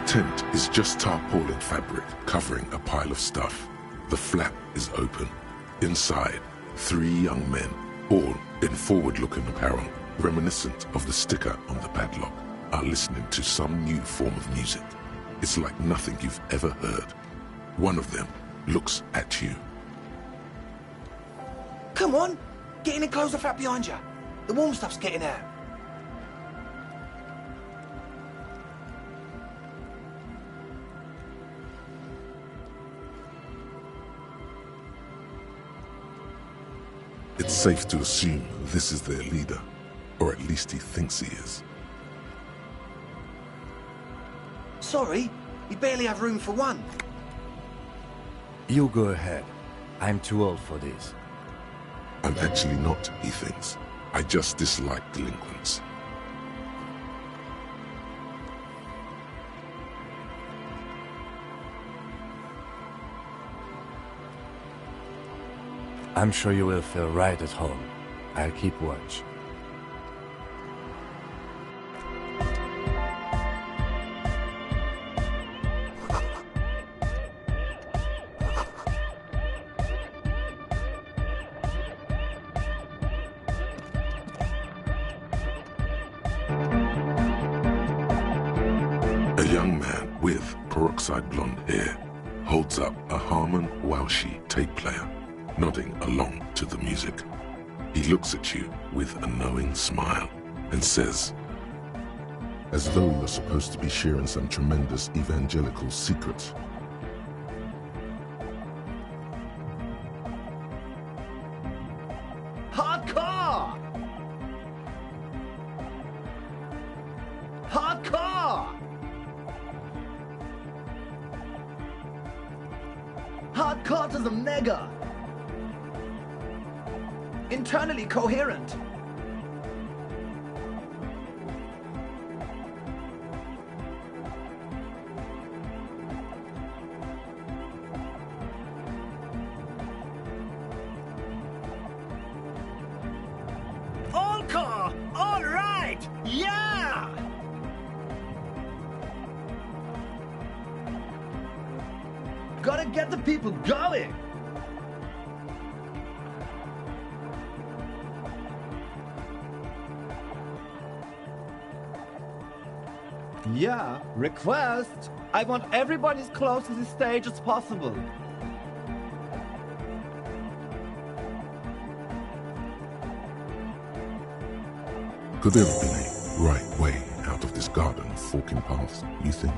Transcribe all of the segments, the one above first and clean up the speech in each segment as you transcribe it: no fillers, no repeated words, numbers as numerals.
tent is just tarpaulin fabric covering a pile of stuff. The flap is open. Inside, 3 young men, all in forward-looking apparel, reminiscent of the sticker on the padlock, are listening to some new form of music. It's like nothing you've ever heard. One of them looks at you. Come on, get in and close the flap behind you. The warm stuff's getting out. It's safe to assume this is their leader, or at least he thinks he is. Sorry, we barely have room for one. You go ahead. I'm too old for this. I'm actually not, he thinks. I just dislike delinquents. I'm sure you will feel right at home. I'll keep watch. A young man with peroxide blonde hair holds up a Harman Walshy tape player, nodding along to the music. He looks at you with a knowing smile and says, as though you're supposed to be sharing some tremendous evangelical secret. Hardcore! Hardcore! Hardcore to the mega! Internally coherent. All car! All right! Yeah! Gotta get the people going! Yeah, request. I want everybody as close to the stage as possible. Could there have been a right way out of this garden of forking paths, you think?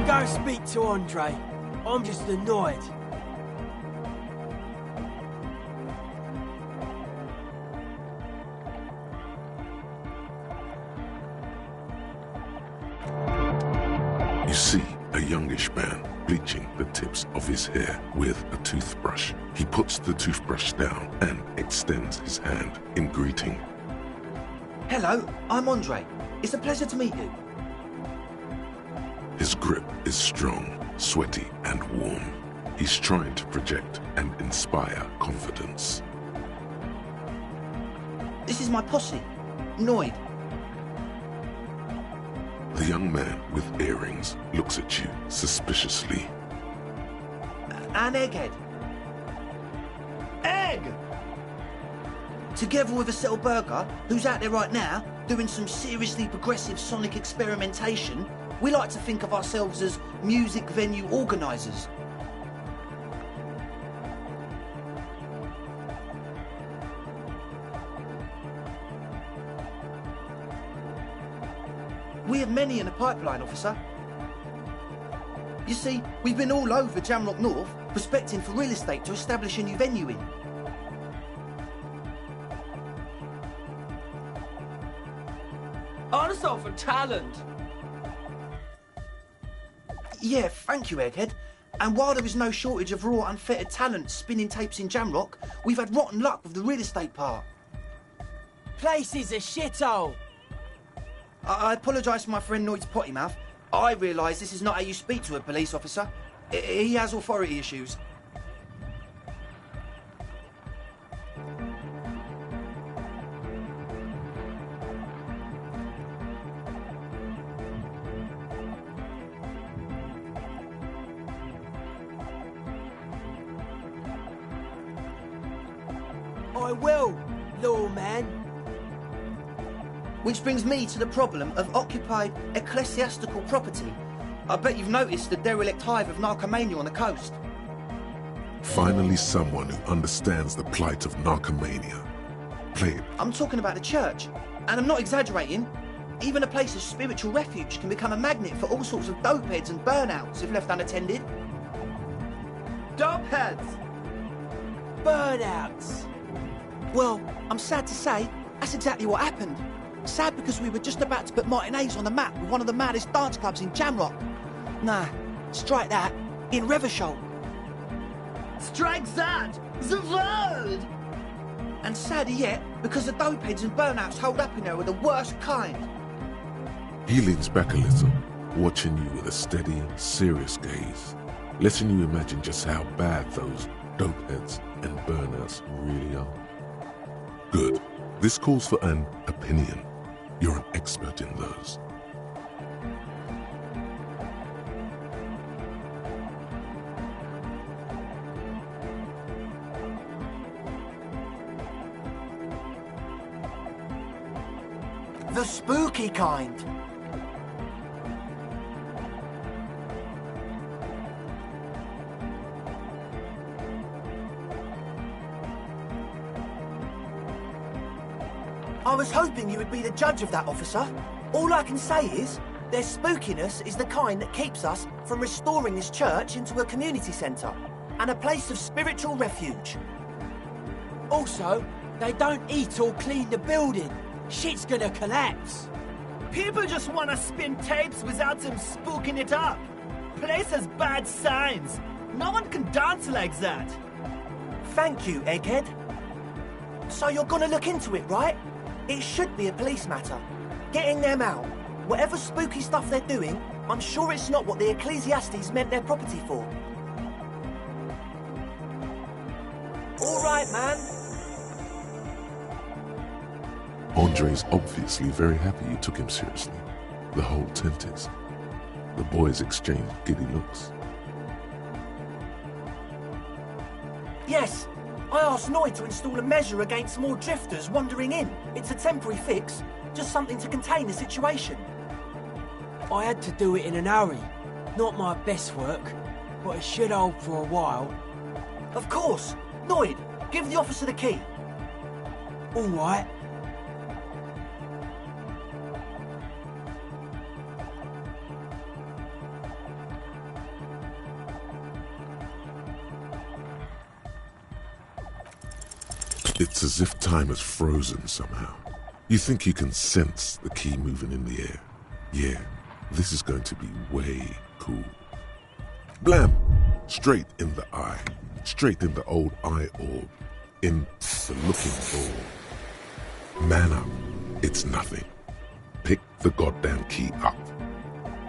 Go speak to Andre. I'm just annoyed. You see a youngish man bleaching the tips of his hair with a toothbrush. He puts the toothbrush down and extends his hand in greeting. Hello, I'm Andre. It's a pleasure to meet you. His grip is strong, sweaty and warm. He's trying to project and inspire confidence. This is my posse, Noid. The young man with earrings looks at you suspiciously. And Egghead. Egg! Together with a Burger, who's out there right now, doing some seriously progressive sonic experimentation, we like to think of ourselves as music venue organisers. We have many in the pipeline, officer. You see, we've been all over Jamrock North, prospecting for real estate to establish a new venue in. Also for talent. Yeah, thank you, Egghead. And while there is no shortage of raw, unfettered talent spinning tapes in Jamrock, we've had rotten luck with the real estate part. Place is a shithole. I apologise for my friend Noid's potty mouth. I realise this is not how you speak to a police officer. He has authority issues. I will, lawman. Which brings me to the problem of occupied ecclesiastical property. I bet you've noticed the derelict hive of narcomania on the coast. Finally someone who understands the plight of narcomania. Play it. I'm talking about the church, and I'm not exaggerating. Even a place of spiritual refuge can become a magnet for all sorts of dopeheads and burnouts if left unattended. Dopeheads! Burnouts! Well, I'm sad to say, that's exactly what happened. Sad because we were just about to put Martinez on the map with one of the maddest dance clubs in Jamrock. Nah, strike that, in Reversholt. Strike that! The word! And sadder yet, because the dopeheads and burnouts hold up in there are the worst kind. He leans back a little, watching you with a steady, serious gaze, letting you imagine just how bad those dopeheads and burnouts really are. Good. This calls for an opinion. You're an expert in those. The spooky kind. I was hoping you would be the judge of that, officer. All I can say is, their spookiness is the kind that keeps us from restoring this church into a community centre and a place of spiritual refuge. Also, they don't eat or clean the building. Shit's gonna collapse. People just want to spin tapes without them spooking it up. Place has bad signs. No one can dance like that. Thank you, Egghead. So you're gonna look into it, right? It should be a police matter. Getting them out. Whatever spooky stuff they're doing, I'm sure it's not what the Ecclesiastes meant their property for. All right, man. Andre's obviously very happy you took him seriously. The whole tent is. The boys exchange giddy looks. Yes, I asked Noy to install a measure against more drifters wandering in. It's a temporary fix, just something to contain the situation. I had to do it in an hurry. Not my best work, but it should hold for a while. Of course. Noid, give the officer the key. All right. It's as if time has frozen somehow. You think you can sense the key moving in the air. Yeah, this is going to be way cool. Blam! Straight in the eye. Straight in the old eye orb. In the looking orb. Man up. It's nothing. Pick the goddamn key up.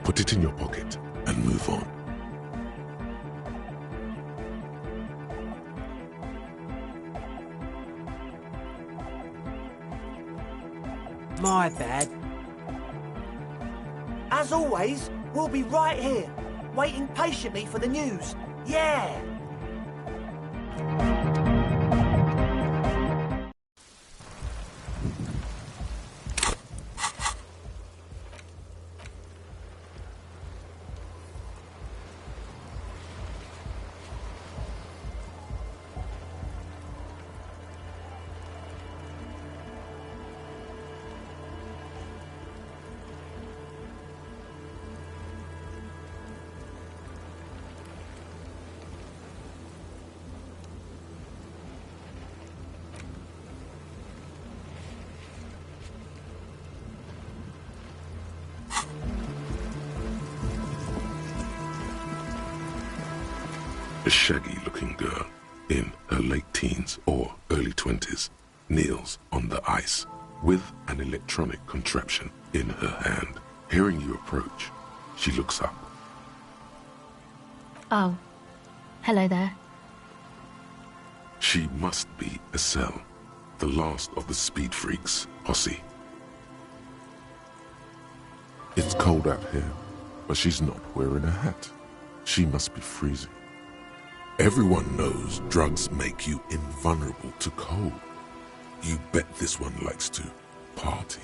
Put it in your pocket and move on. My bad. As always, we'll be right here, waiting patiently for the news. Yeah! A shaggy-looking girl in her late teens or early 20s kneels on the ice with an electronic contraption in her hand. Hearing you approach, she looks up. Oh, hello there. She must be Estelle, the last of the Speed Freaks posse. It's cold out here, but she's not wearing a hat. She must be freezing. Everyone knows drugs make you invulnerable to cold, You bet this one likes to party.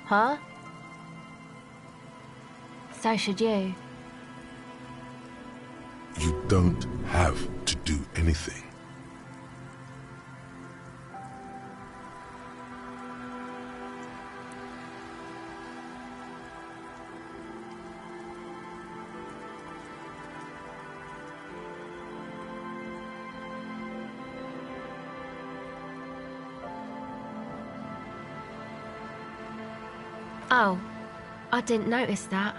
Huh? So should you. You don't have to do anything. Oh, I didn't notice that.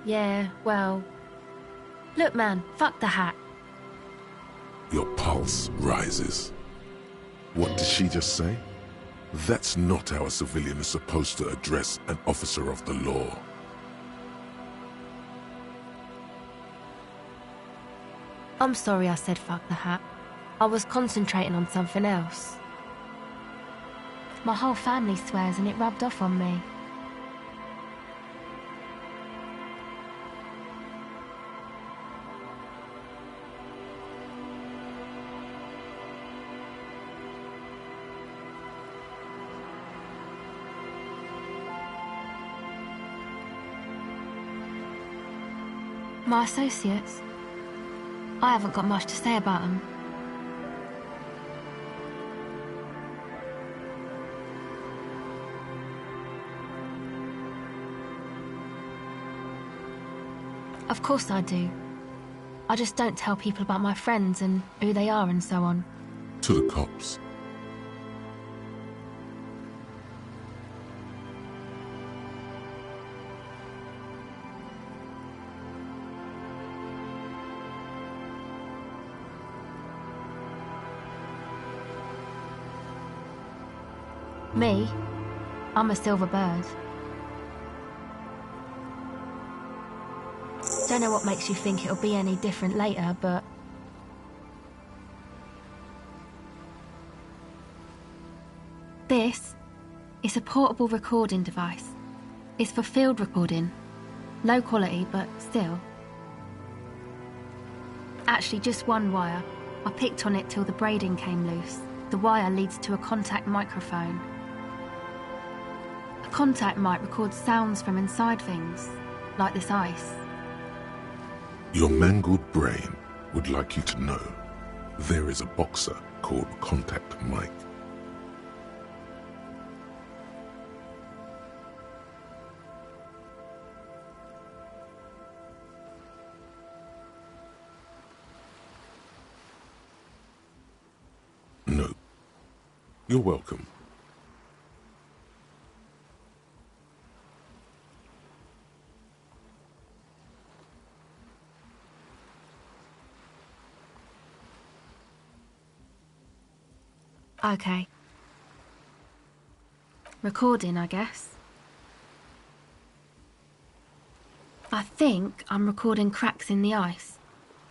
Yeah, well... Look, man, fuck the hat. Your pulse rises. What did she just say? That's not how a civilian is supposed to address an officer of the law. I'm sorry I said fuck the hat. I was concentrating on something else. My whole family swears and it rubbed off on me. My associates? I haven't got much to say about them. Of course I do. I just don't tell people about my friends and who they are and so on. To the cops. Me? I'm a silver bird. Don't know what makes you think it'll be any different later, but... This is a portable recording device. It's for field recording. Low quality, but still. Actually, just one wire. I picked on it till the braiding came loose. The wire leads to a contact microphone. A contact mic records sounds from inside things, like this ice. Your mangled brain would like you to know there is a boxer called Contact Mike. No. You're welcome. Okay. Recording, I guess. I think I'm recording cracks in the ice,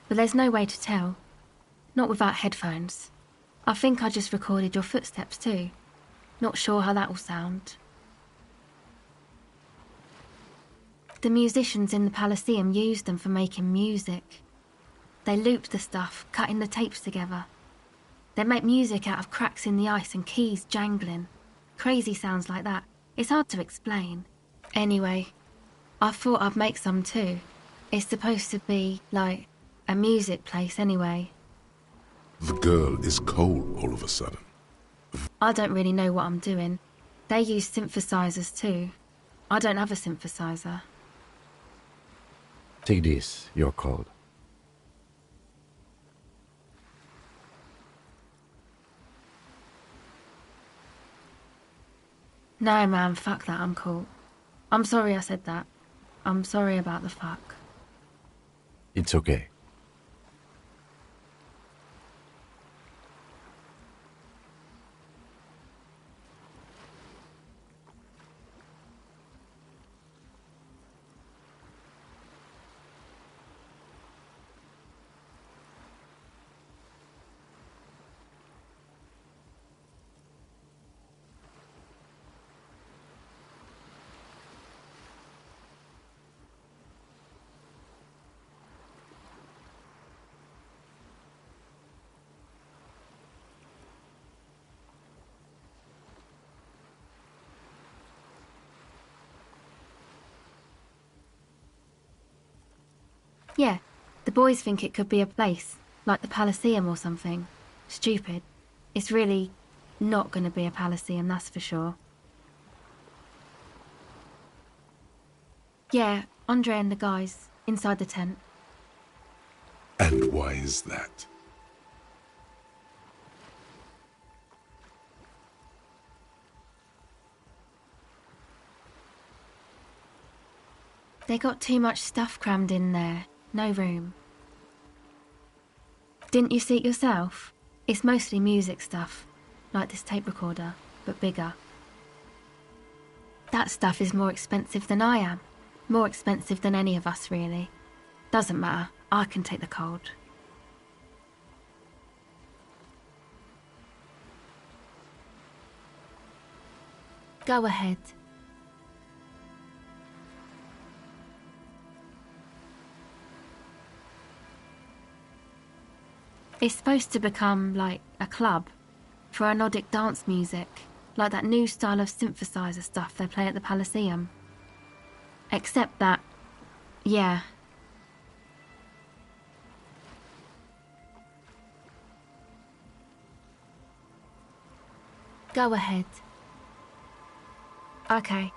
but there's no way to tell. Not without headphones. I think I just recorded your footsteps too. Not sure how that will sound. The musicians in the Elysium used them for making music. They looped the stuff, cutting the tapes together. They make music out of cracks in the ice and keys jangling. Crazy sounds like that. It's hard to explain. Anyway, I thought I'd make some too. It's supposed to be, like, a music place anyway. The girl is cold all of a sudden. I don't really know what I'm doing. They use synthesizers too. I don't have a synthesizer. Take this, your code. No, man, fuck that, I'm cool. I'm sorry I said that. I'm sorry about the fuck. It's okay. Yeah, the boys think it could be a place, like the Palaceum or something. Stupid. It's really not going to be a Palaceum, that's for sure. Yeah, Andre and the guys, inside the tent. And why is that? They got too much stuff crammed in there. No room. Didn't you see it yourself? It's mostly music stuff, like this tape recorder, but bigger. That stuff is more expensive than I am. More expensive than any of us, really. Doesn't matter, I can take the cold. Go ahead. It's supposed to become, like, a club for anodic dance music, like that new style of synthesizer stuff they play at the Palaceum. Except that, yeah. Go ahead. Okay.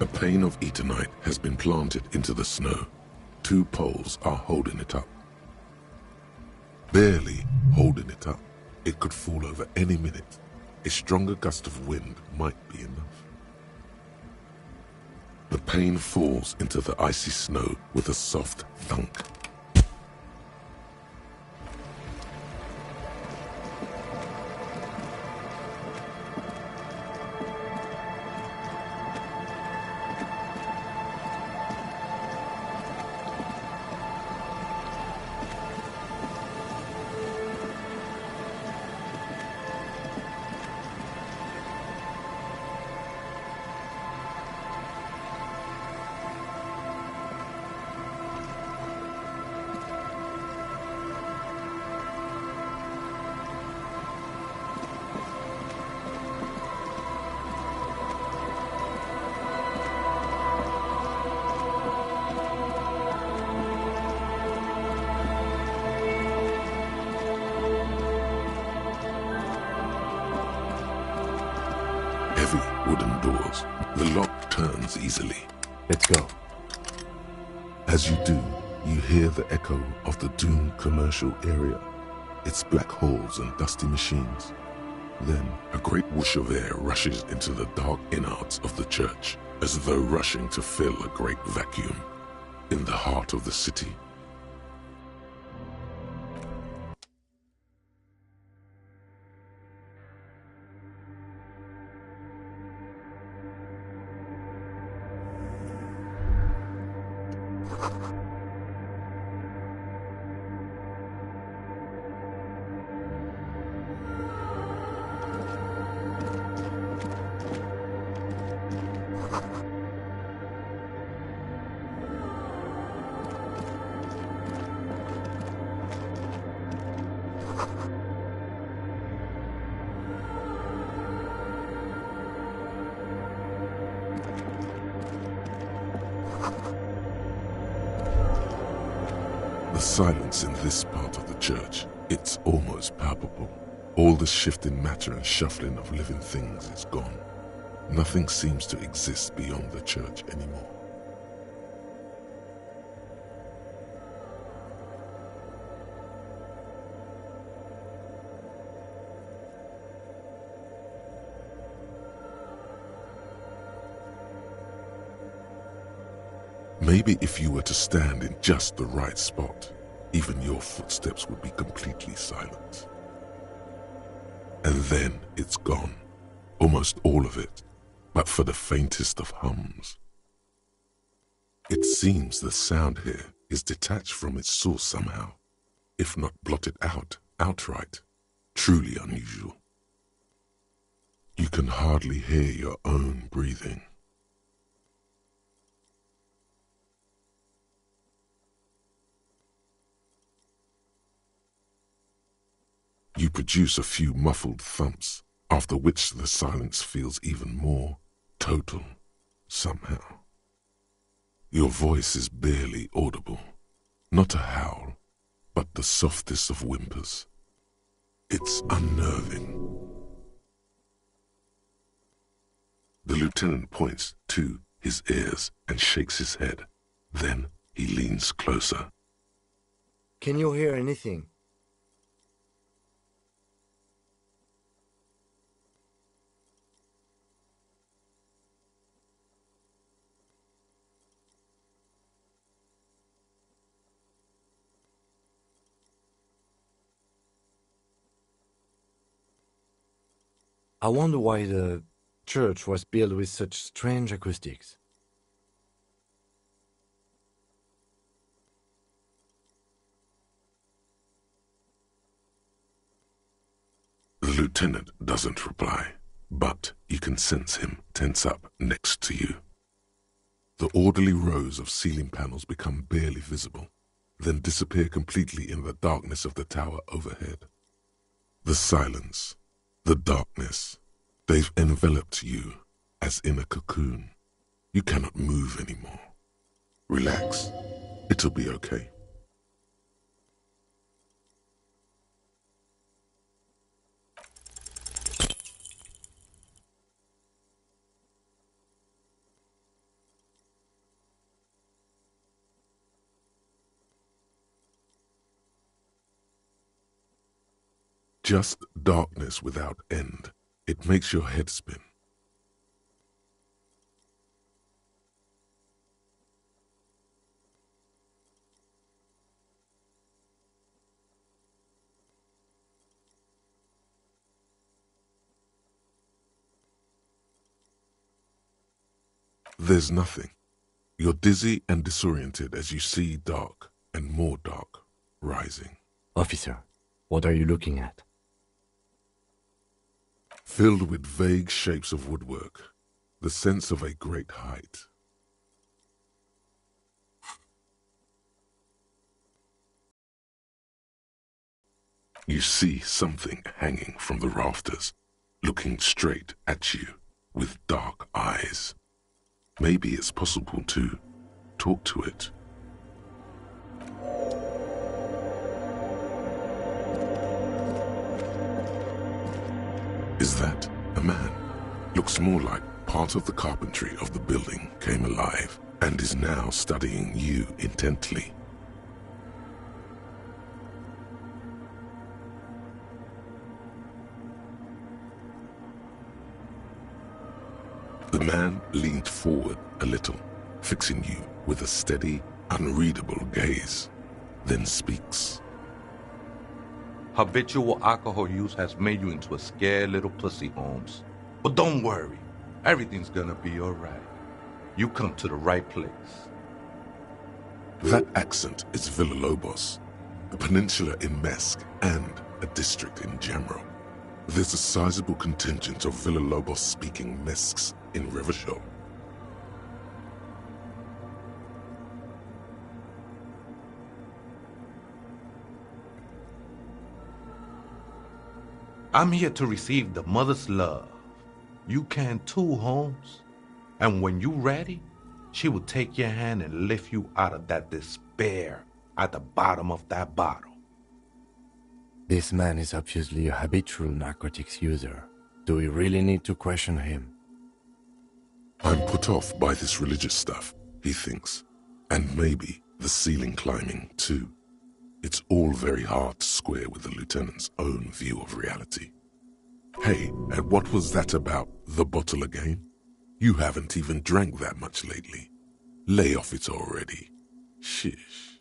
A pane of eternite has been planted into the snow. 2 poles are holding it up. Barely holding it up. It could fall over any minute. A stronger gust of wind might be enough. The pane falls into the icy snow with a soft thunk. Heavy wooden doors. The lock turns easily. Let's go. As you do, you hear the echo of the doomed commercial area, its black holes and dusty machines. Then, a great whoosh of air rushes into the dark innards of the church, as though rushing to fill a great vacuum in the heart of the city. The silence in this part of the church, it's almost palpable. All the shifting matter and shuffling of living things is gone. Nothing seems to exist beyond the church anymore. Maybe if you were to stand in just the right spot, even your footsteps would be completely silent. And then it's gone, almost all of it, but for the faintest of hums. It seems the sound here is detached from its source somehow, if not blotted out outright. Truly unusual. You can hardly hear your own breathing. You produce a few muffled thumps, after which the silence feels even more total, somehow. Your voice is barely audible, not a howl, but the softest of whimpers. It's unnerving. The lieutenant points to his ears and shakes his head. Then he leans closer. Can you hear anything? I wonder why the church was built with such strange acoustics. The lieutenant doesn't reply, but you can sense him tense up next to you. The orderly rows of ceiling panels become barely visible, then disappear completely in the darkness of the tower overhead. The silence, the darkness, they've enveloped you as in a cocoon. You cannot move anymore. Relax. It'll be okay. Just darkness without end. It makes your head spin. There's nothing. You're dizzy and disoriented as you see dark and more dark rising. Officer, what are you looking at? Filled with vague shapes of woodwork, the sense of a great height. You see something hanging from the rafters, looking straight at you with dark eyes. Maybe it's possible to talk to it. Is that a man? Looks more like part of the carpentry of the building came alive and is now studying you intently. The man leaned forward a little, fixing you with a steady, unreadable gaze, then speaks. Habitual alcohol use has made you into a scared little pussy, Holmes. But don't worry, everything's gonna be all right. You come to the right place. That accent is Villalobos, a peninsula in Mesk and a district in general. There's a sizable contingent of Villalobos-speaking Mesks in Rivershaw. I'm here to receive the mother's love. You can too, Holmes. And when you're ready, she will take your hand and lift you out of that despair at the bottom of that bottle. This man is obviously a habitual narcotics user. Do we really need to question him? I'm put off by this religious stuff, he thinks. And maybe the ceiling climbing, too. It's all very hard to square with the lieutenant's own view of reality. Hey, and what was that about the bottle again? You haven't even drank that much lately. Lay off it already. Shish.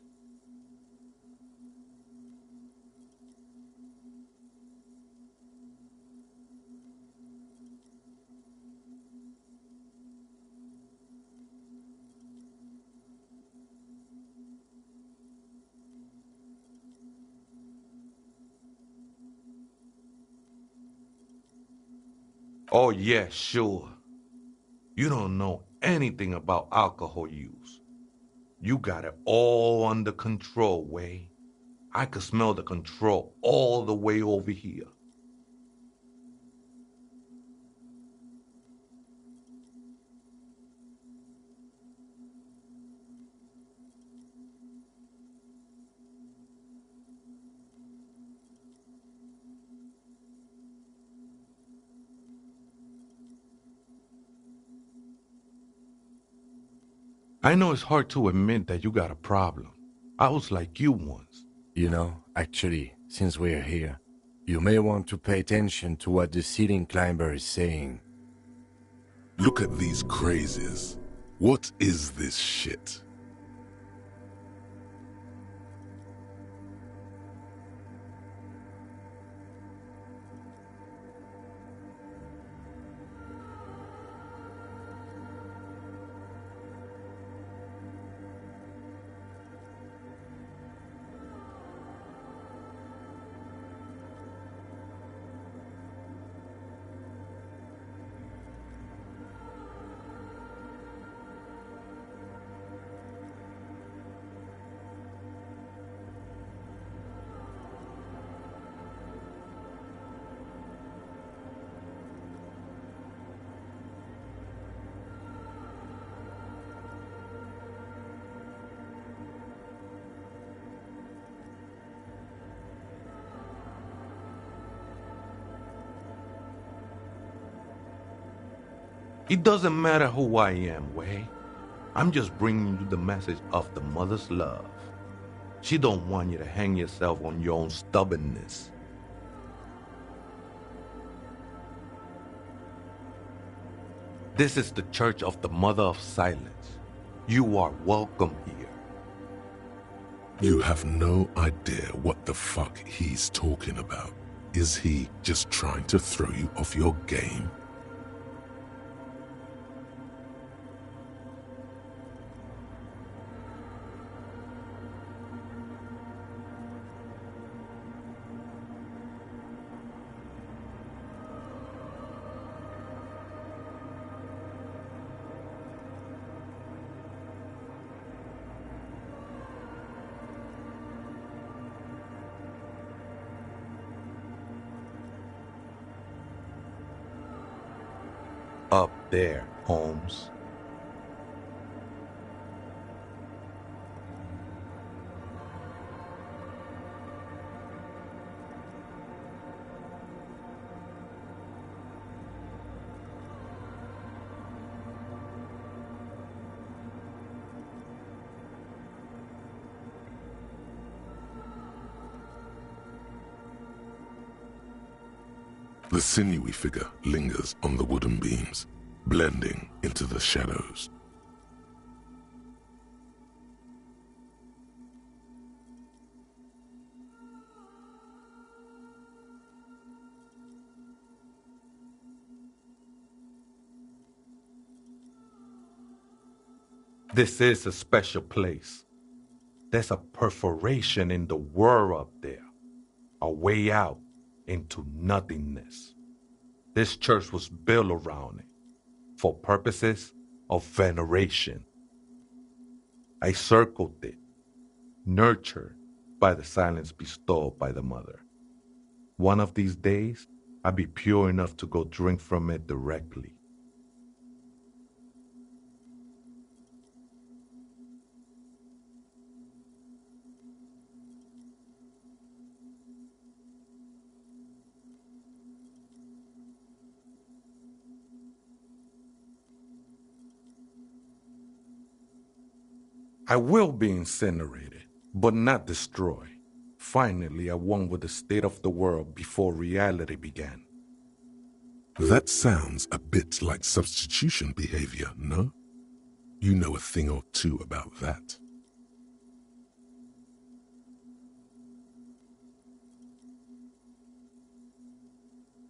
Oh, yeah, sure. You don't know anything about alcohol use. You got it all under control, Way. I could smell the control all the way over here. I know it's hard to admit that you got a problem. I was like you once. You know, actually, since we're here, you may want to pay attention to what the ceiling climber is saying. Look at these crazies. What is this shit? It doesn't matter who I am, Way. I'm just bringing you the message of the mother's love. She don't want you to hang yourself on your own stubbornness. This is the Church of the Mother of Silence. You are welcome here. You have no idea what the fuck he's talking about. Is he just trying to throw you off your game? Up there, Holmes. The sinewy figure lingers on the wooden beams, blending into the shadows. This is a special place. There's a perforation in the world up there, a way out into nothingness. This church was built around it for purposes of veneration. I circled it, nurtured by the silence bestowed by the mother. One of these days, I'll be pure enough to go drink from it directly. I will be incinerated, but not destroyed. Finally, I won with the state of the world before reality began. That sounds a bit like substitution behavior, no? You know a thing or two about that.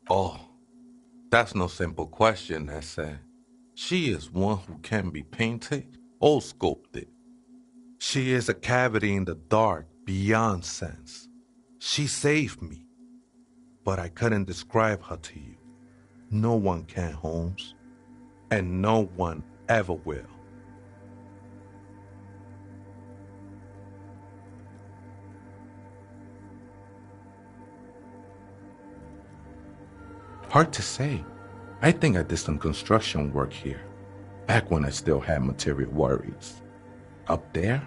Oh, that's no simple question, Essa. She is one who can be painted or sculpted. She is a cavity in the dark beyond sense. She saved me, but I couldn't describe her to you. No one can, Holmes. And no one ever will. Hard to say. I think I did some construction work here, back when I still had material worries. Up there,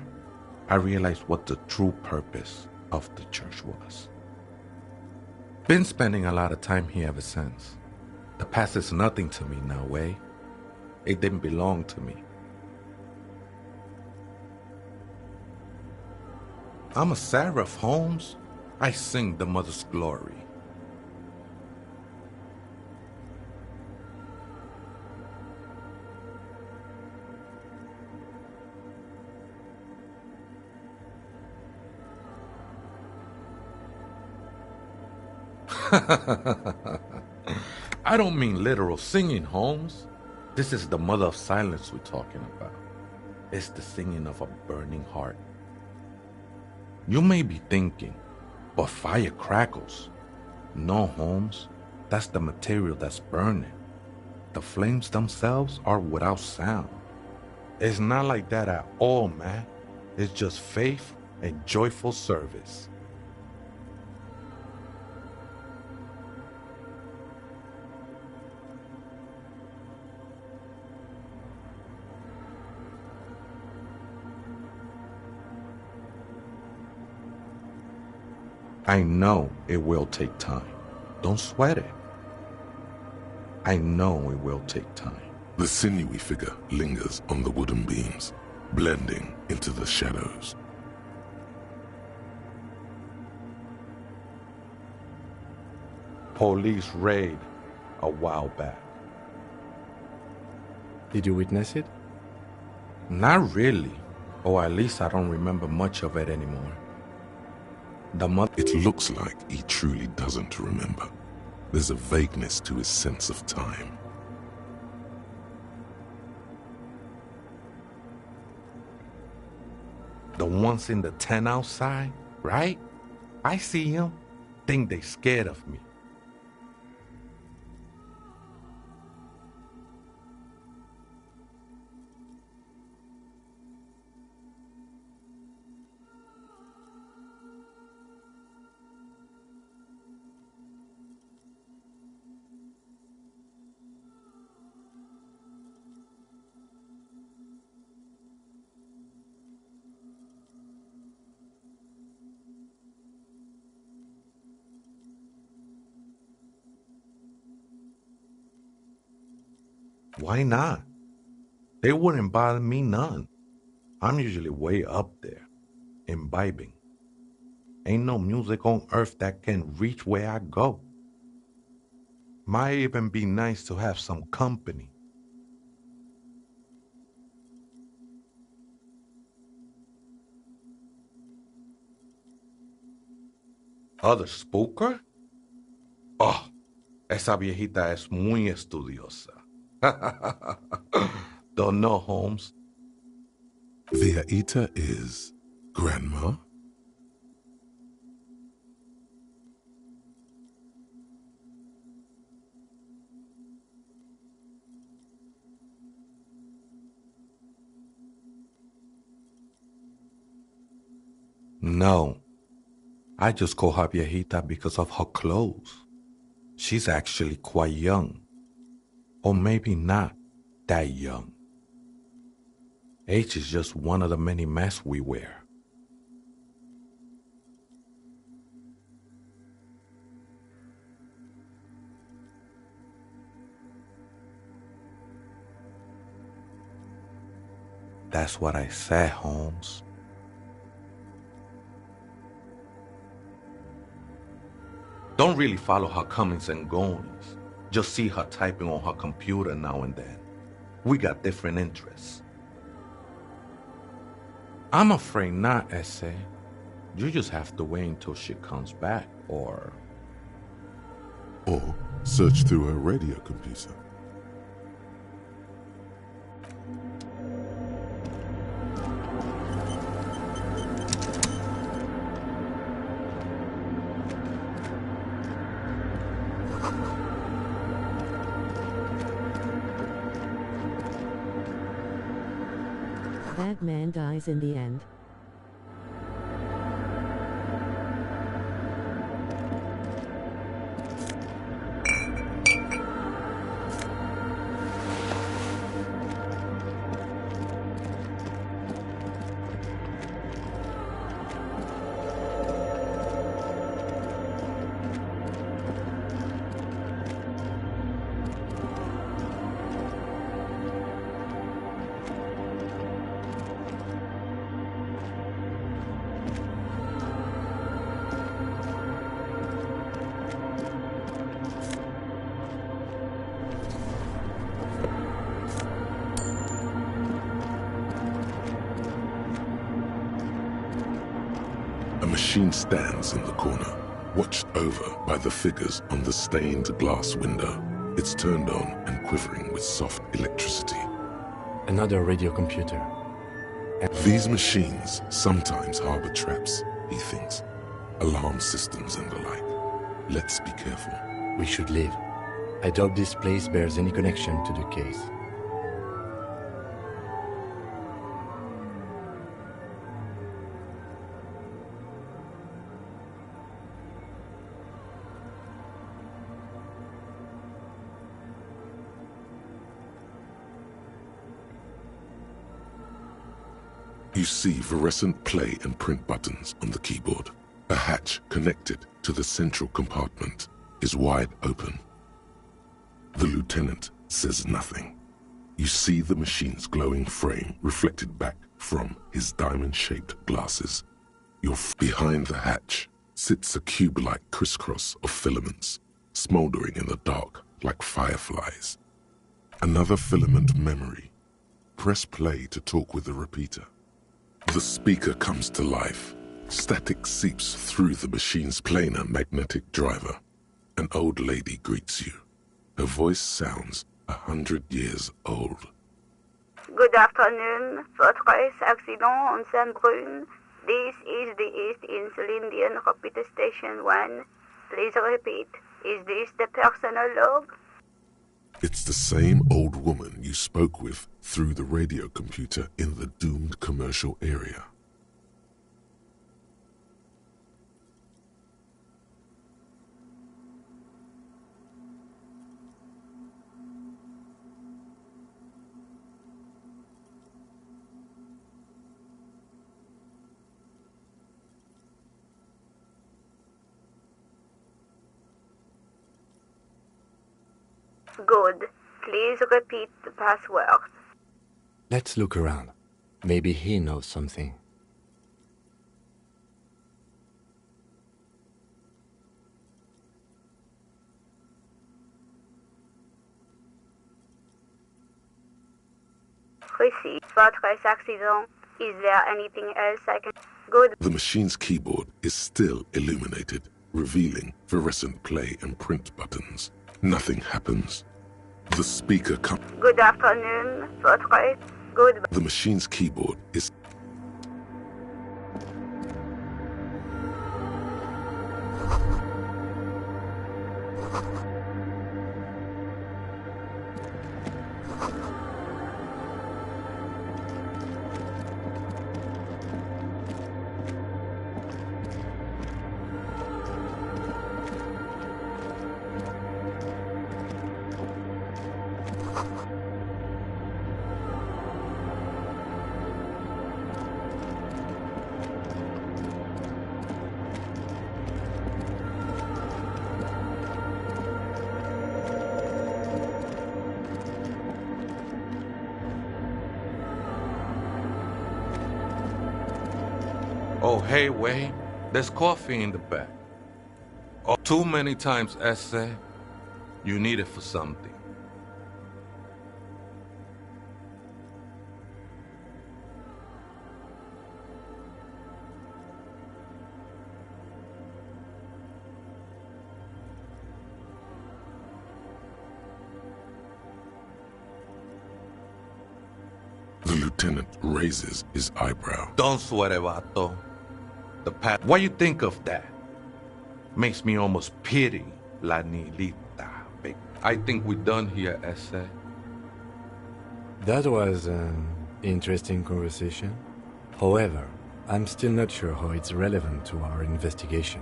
I realized what the true purpose of the church was. Been spending a lot of time here ever since. The past is nothing to me now, eh? It didn't belong to me. I'm a seraph, Holmes. I sing the Mother's glory. I don't mean literal singing, Holmes. This is the mother of silence we're talking about. It's the singing of a burning heart. You may be thinking, but fire crackles. No, Holmes, that's the material that's burning. The flames themselves are without sound. It's not like that at all, man. It's just faith and joyful service. I know it will take time. Don't sweat it. I know it will take time. The sinewy figure lingers on the wooden beams, blending into the shadows. Police raid a while back. Did you witness it? Not really, or at least I don't remember much of it anymore. It looks like he truly doesn't remember. There's a vagueness to his sense of time. The ones in the tent outside, right? I see them, think they scared of me. Why not? They wouldn't bother me none. I'm usually way up there, imbibing. Ain't no music on earth that can reach where I go. Might even be nice to have some company. Other spooker? Oh, esa viejita es muy estudiosa. Don't know, Holmes. Viejita is grandma? No, I just call her viejita because of her clothes. She's actually quite young. Or maybe not that young. Age is just one of the many masks we wear. That's what I said, Holmes. Don't really follow her comings and goings. Just see her typing on her computer now and then. We got different interests. I'm afraid not, Essay. You just have to wait until she comes back, or search through her radio computer. That man dies in the end. A machine stands in the corner, watched over by the figures on the stained glass window. It's turned on and quivering with soft electricity. Another radio computer. These machines sometimes harbor traps, he thinks. Alarm systems and the like. Let's be careful. We should leave. I doubt this place bears any connection to the case. You see fluorescent play and print buttons on the keyboard. A hatch connected to the central compartment is wide open. The lieutenant says nothing. You see the machine's glowing frame reflected back from his diamond-shaped glasses. Behind the hatch sits a cube-like crisscross of filaments, smoldering in the dark like fireflies. Another filament memory. Press play to talk with the repeater. The speaker comes to life. Static seeps through the machine's planar magnetic driver. An old lady greets you. Her voice sounds 100 years old. Good afternoon. Votre accident on Saint-Brune. This is the East Insulindian Repeater Station 1. Please repeat. Is this the personal log? It's the same old woman you spoke with through the radio computer in the doomed commercial area. Good. Please repeat the password. Let's look around. Maybe he knows something. Receive votre accident. Is there anything else I can... Good. The machine's keyboard is still illuminated, revealing fluorescent play and print buttons. Nothing happens. The speaker comes. Good afternoon. Votre. Good. The machine's keyboard is. Oh, hey, Wade, there's coffee in the back. Oh, too many times, Essay, you need it for something. The lieutenant raises his eyebrow. Don't sweat it, Vato. The pat. What you think of that? Makes me almost pity La Nilita. I think we're done here, Essay. That was Interesting conversation. However, I'm still not sure how it's relevant to our investigation.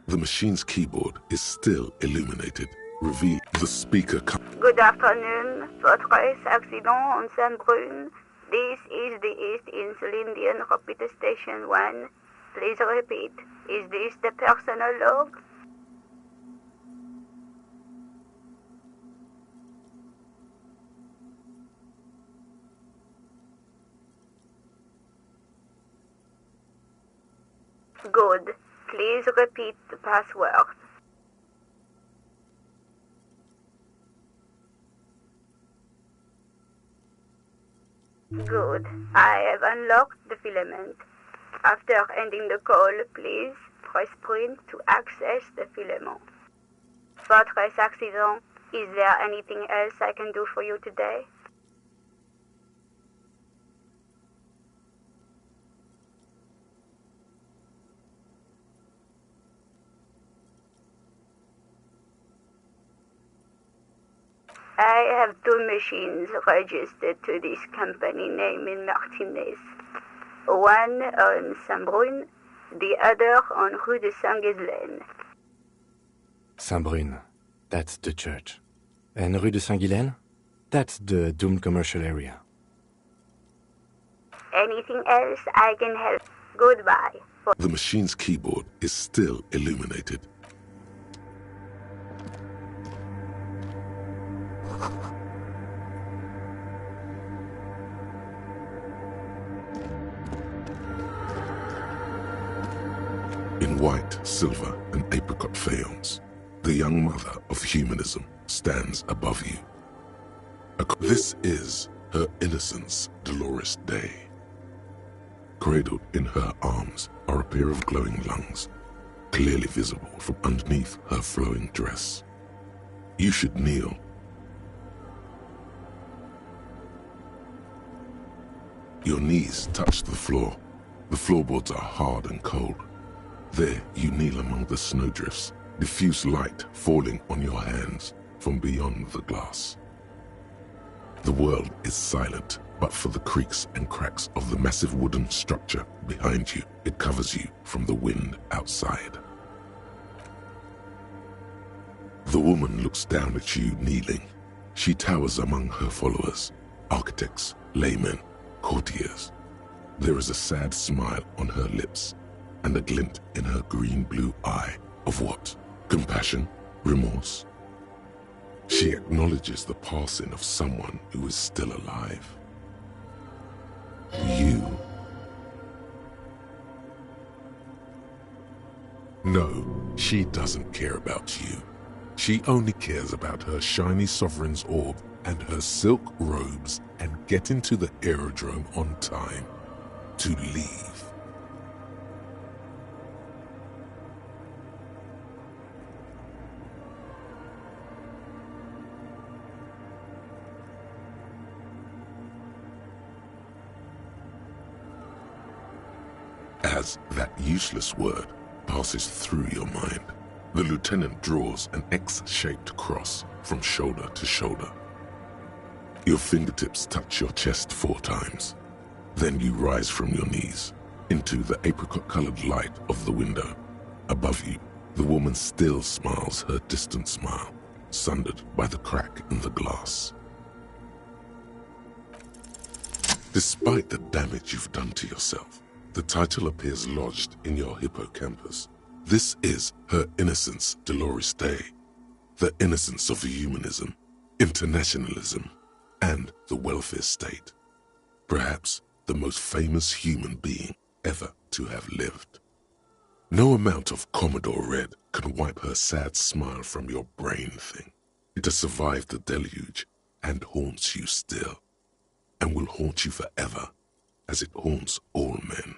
The machine's keyboard is still illuminated. Reveal the speaker. Good afternoon. Votre accident on Saint-Brun. This is the East Insulindian Repeat Station 1. Please repeat. Is this the personal log? Good. Please repeat the password. Good. I have unlocked the filament. After ending the call, please press print to access the filament. Votre accident. Is there anything else I can do for you today? I have two machines registered to this company name in Martinez. One on Saint-Brun, the other on Rue de Saint-Ghislaine. Saint-Brun, that's the church. And Rue de Saint-Ghislaine? That's the doomed commercial area. Anything else I can help? Goodbye. The machine's keyboard is still illuminated. In white, silver, and apricot faience, the young mother of humanism stands above you. This is her innocence, Dolores Day. Cradled in her arms are a pair of glowing lungs, clearly visible from underneath her flowing dress. You should kneel. Your knees touch the floor. The floorboards are hard and cold. There you kneel among the snowdrifts, diffuse light falling on your hands from beyond the glass. The world is silent, but for the creaks and cracks of the massive wooden structure behind you, it covers you from the wind outside. The woman looks down at you kneeling. She towers among her followers, architects, laymen, courtiers. There is a sad smile on her lips and a glint in her green-blue eye of what? Compassion? Remorse? She acknowledges the passing of someone who is still alive. You. No, she doesn't care about you. She only cares about her shiny sovereign's orb and her silk robes and getting to the aerodrome on time to leave. As that useless word passes through your mind, the lieutenant draws an X-shaped cross from shoulder to shoulder. Your fingertips touch your chest 4 times. Then you rise from your knees into the apricot-colored light of the window. Above you, the woman still smiles her distant smile, sundered by the crack in the glass. Despite the damage you've done to yourself, the title appears lodged in your hippocampus. This is her innocence, Dolores Day, the innocence of humanism, internationalism, and the welfare state. Perhaps the most famous human being ever to have lived. No amount of Commodore Red can wipe her sad smile from your brain thing. It has survived the deluge and haunts you still, and will haunt you forever as it haunts all men.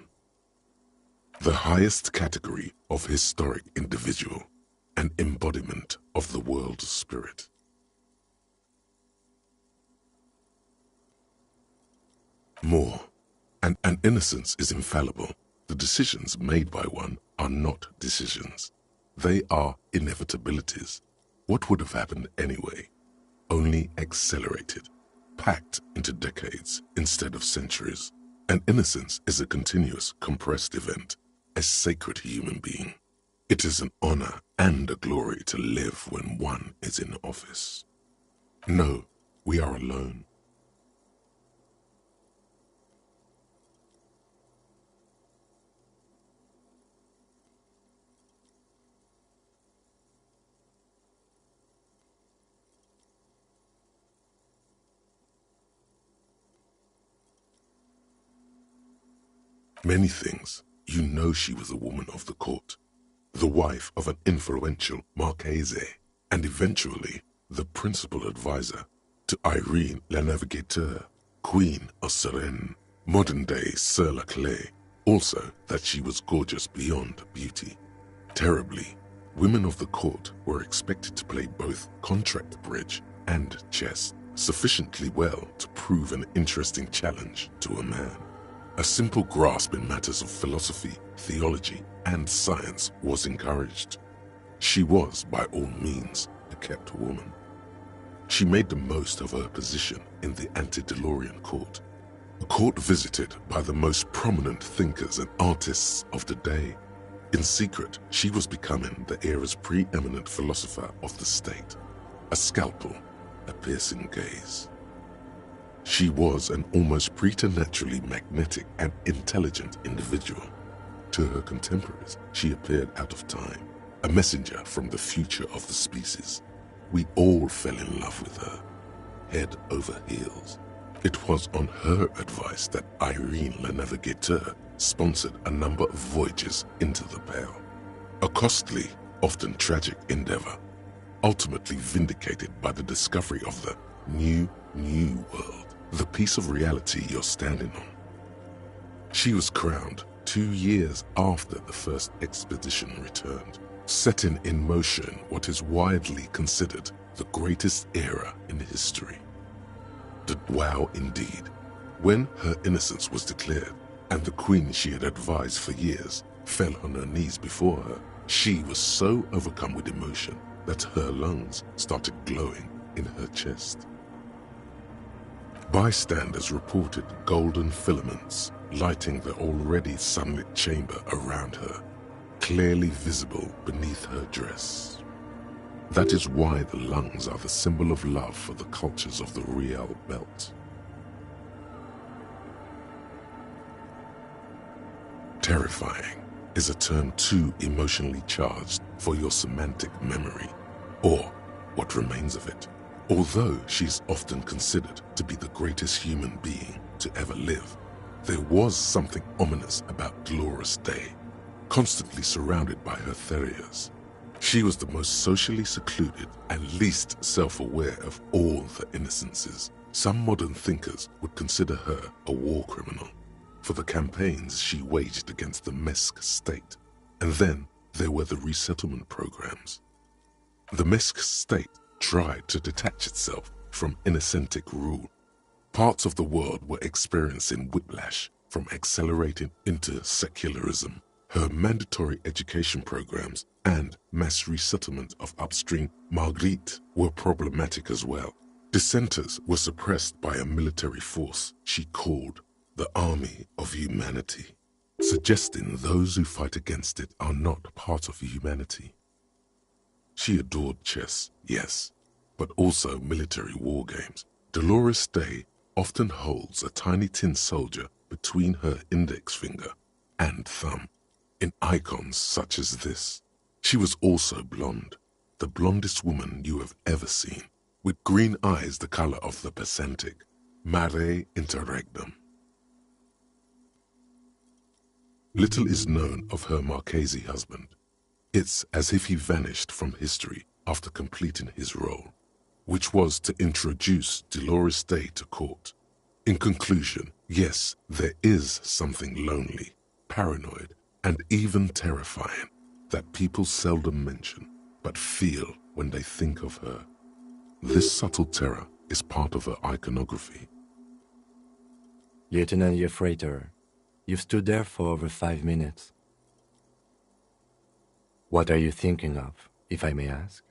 The highest category of historic individual, an embodiment of the world spirit. More, and an innocence is infallible. The decisions made by one are not decisions. They are inevitabilities. What would have happened anyway? Only accelerated, packed into decades instead of centuries. An innocence is a continuous, compressed event, a sacred human being. It is an honor and a glory to live when one is in office. No, we are alone. Many things. You know she was a woman of the court, the wife of an influential Marchese, and eventually the principal advisor to Irene la Navigateur, Queen of Suresnes, modern-day Sir La Clé. Also that she was gorgeous beyond beauty. Terribly, women of the court were expected to play both contract bridge and chess sufficiently well to prove an interesting challenge to a man. A simple grasp in matters of philosophy, theology, and science was encouraged. She was, by all means, a kept woman. She made the most of her position in the antediluvian court, a court visited by the most prominent thinkers and artists of the day. In secret, she was becoming the era's preeminent philosopher of the state, a scalpel, a piercing gaze. She was an almost preternaturally magnetic and intelligent individual. To her contemporaries, she appeared out of time, a messenger from the future of the species. We all fell in love with her, head over heels. It was on her advice that Irene la Navigateur sponsored a number of voyages into the Pale, a costly, often tragic endeavor, ultimately vindicated by the discovery of the new world, the piece of reality you're standing on. She was crowned 2 years after the first expedition returned, setting in motion what is widely considered the greatest era in history. Wow, indeed. When her innocence was declared, and the queen she had advised for years fell on her knees before her, she was so overcome with emotion that her lungs started glowing in her chest. Bystanders reported golden filaments lighting the already sunlit chamber around her, clearly visible beneath her dress. That is why the lungs are the symbol of love for the cultures of the Riel Belt. Terrifying is a term too emotionally charged for your semantic memory, or what remains of it. Although she's often considered to be the greatest human being to ever live, there was something ominous about Dolores Day, constantly surrounded by her terriers. She was the most socially secluded and least self-aware of all the innocences. Some modern thinkers would consider her a war criminal for the campaigns she waged against the Mesk state. And then there were the resettlement programs. The Mesk state tried to detach itself from innocentic rule. Parts of the world were experiencing whiplash from accelerating into secularism. Her mandatory education programs and mass resettlement of upstream Marguerite were problematic as well. Dissenters were suppressed by a military force she called the Army of Humanity, suggesting those who fight against it are not part of humanity. She adored chess, yes, but also military war games. Dolores Day often holds a tiny tin soldier between her index finger and thumb. In icons such as this, she was also blonde, the blondest woman you have ever seen, with green eyes the color of the Pacentic, mare interregnum. Little is known of her Marchese husband. It's as if he vanished from history after completing his role, which was to introduce Dolores Day to court. In conclusion, yes, there is something lonely, paranoid, and even terrifying that people seldom mention, but feel when they think of her. This subtle terror is part of her iconography. Lieutenant Yefrater, you've stood there for over 5 minutes. What are you thinking of, if I may ask?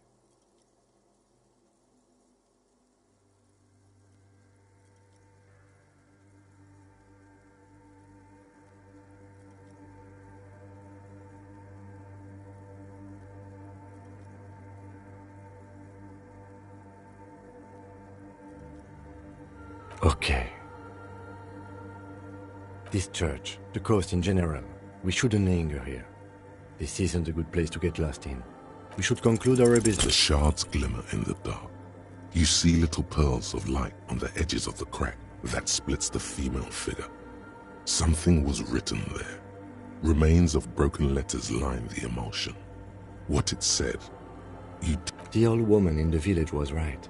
Okay. This church, the coast in general, we shouldn't linger here. This isn't a good place to get lost in. We should conclude our business. The shards glimmer in the dark. You see little pearls of light on the edges of the crack that splits the female figure. Something was written there. Remains of broken letters line the emulsion. What it said, The old woman in the village was right.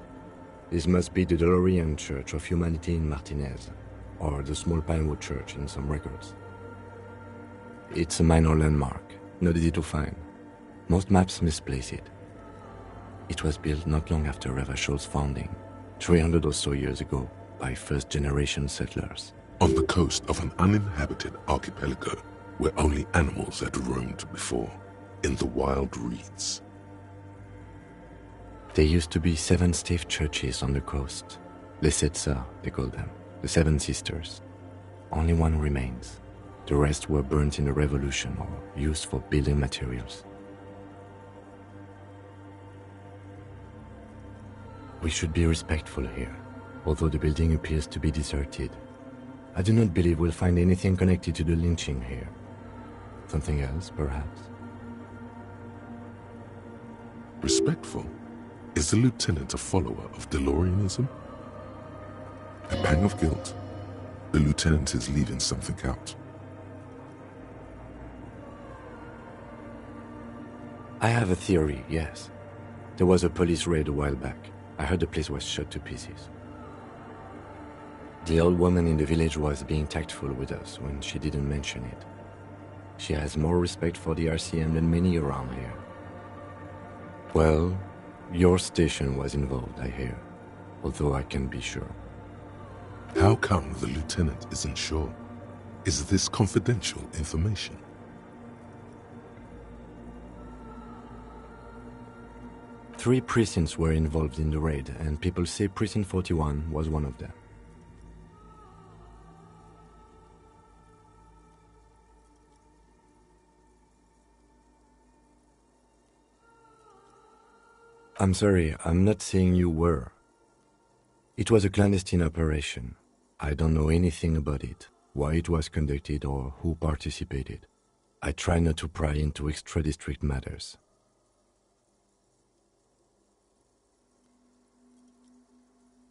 This must be the DeLorean Church of Humanity in Martinez, or the small Pinewood Church in some records. It's a minor landmark, not easy to find. Most maps misplace it. It was built not long after Ravachol's founding, 300 or so years ago, by first-generation settlers. On the coast of an uninhabited archipelago where only animals had roamed before, in the wild reeds. There used to be 7 stave churches on the coast. Les Sept Sœurs, they call them, the 7 sisters. Only one remains. The rest were burnt in the revolution or used for building materials. We should be respectful here, although the building appears to be deserted. I do not believe we'll find anything connected to the lynching here. Something else, perhaps? Respectful? Is the lieutenant a follower of DeLoreanism? A pang of guilt. The lieutenant is leaving something out. I have a theory, yes. There was a police raid a while back. I heard the place was shot to pieces. The old woman in the village was being tactful with us when she didn't mention it. She has more respect for the RCM than many around here. Well, your station was involved, I hear, although I can't be sure. How come the lieutenant isn't sure? Is this confidential information? Three precincts were involved in the raid, and people say Precinct 41 was one of them. I'm sorry, I'm not saying you were. It was a clandestine operation. I don't know anything about it, why it was conducted or who participated. I try not to pry into extra-district matters.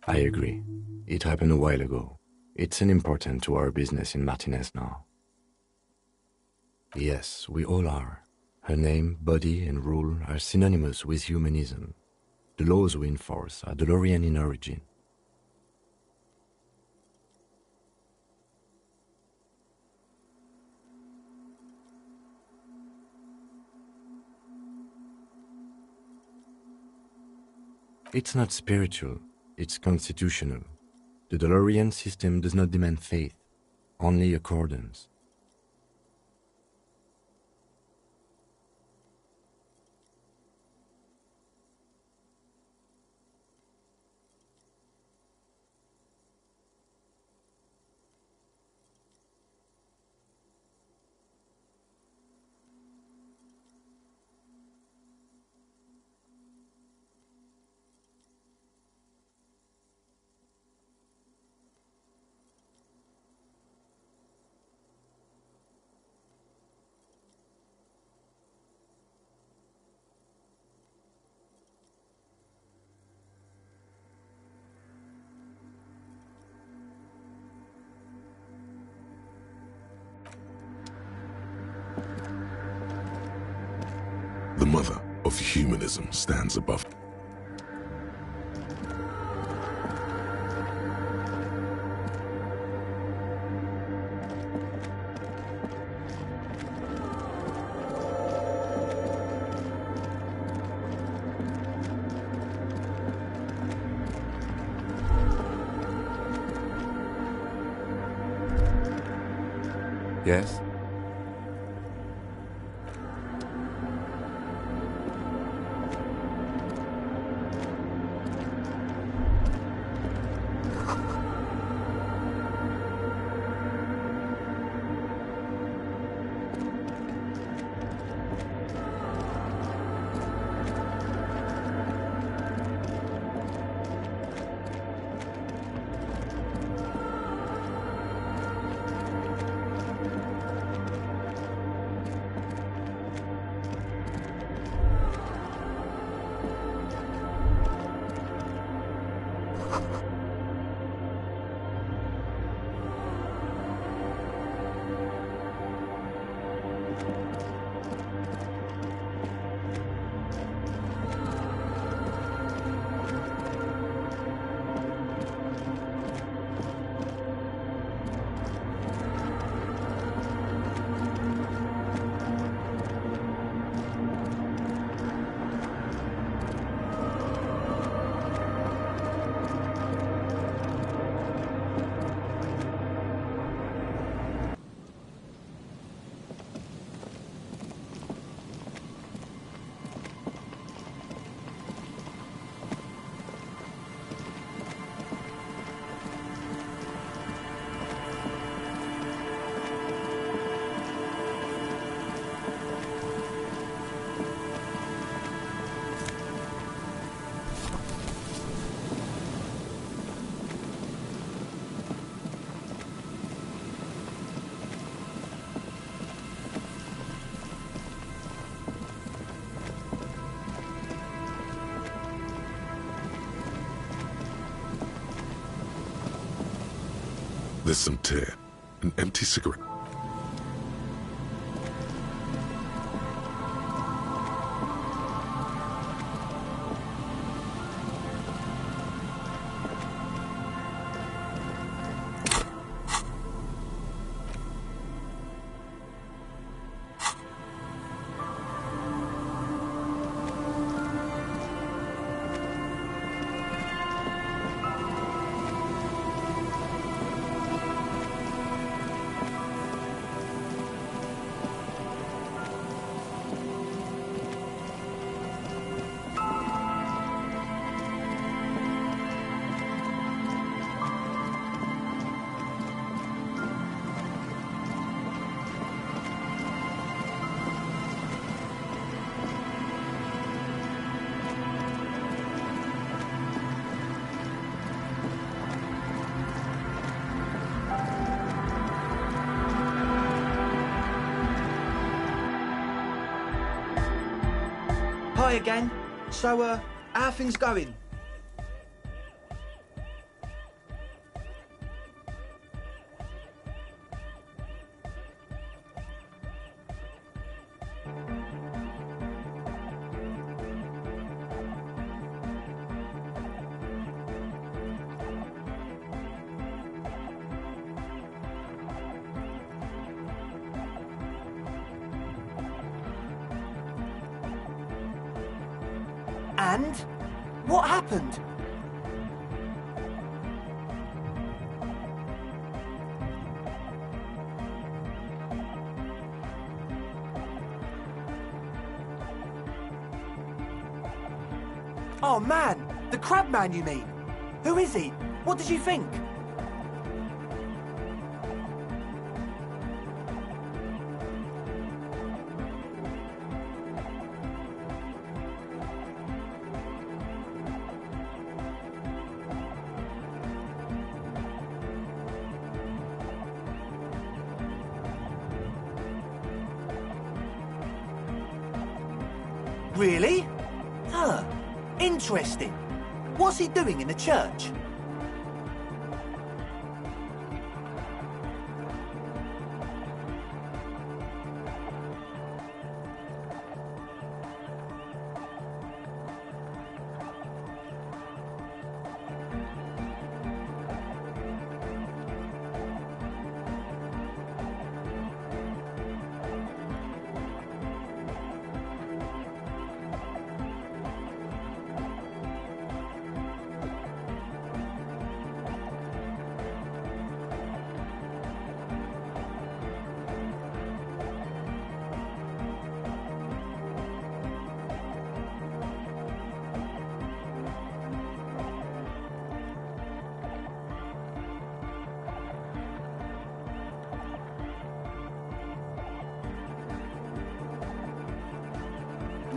I agree. It happened a while ago. It's unimportant to our business in Martinez now. Yes, we all are. Her name, body, and rule are synonymous with humanism. The laws we enforce are DeLorean in origin. It's not spiritual, it's constitutional. The DeLorean system does not demand faith, only accordance. The mother of humanism stands above. Yes? There's some tear, an empty cigarette. Hi again. So, how are things going? And? What happened? Oh man, the crab man you mean? Who is he? What did you think? Really? Huh. Interesting. What's he doing in the church?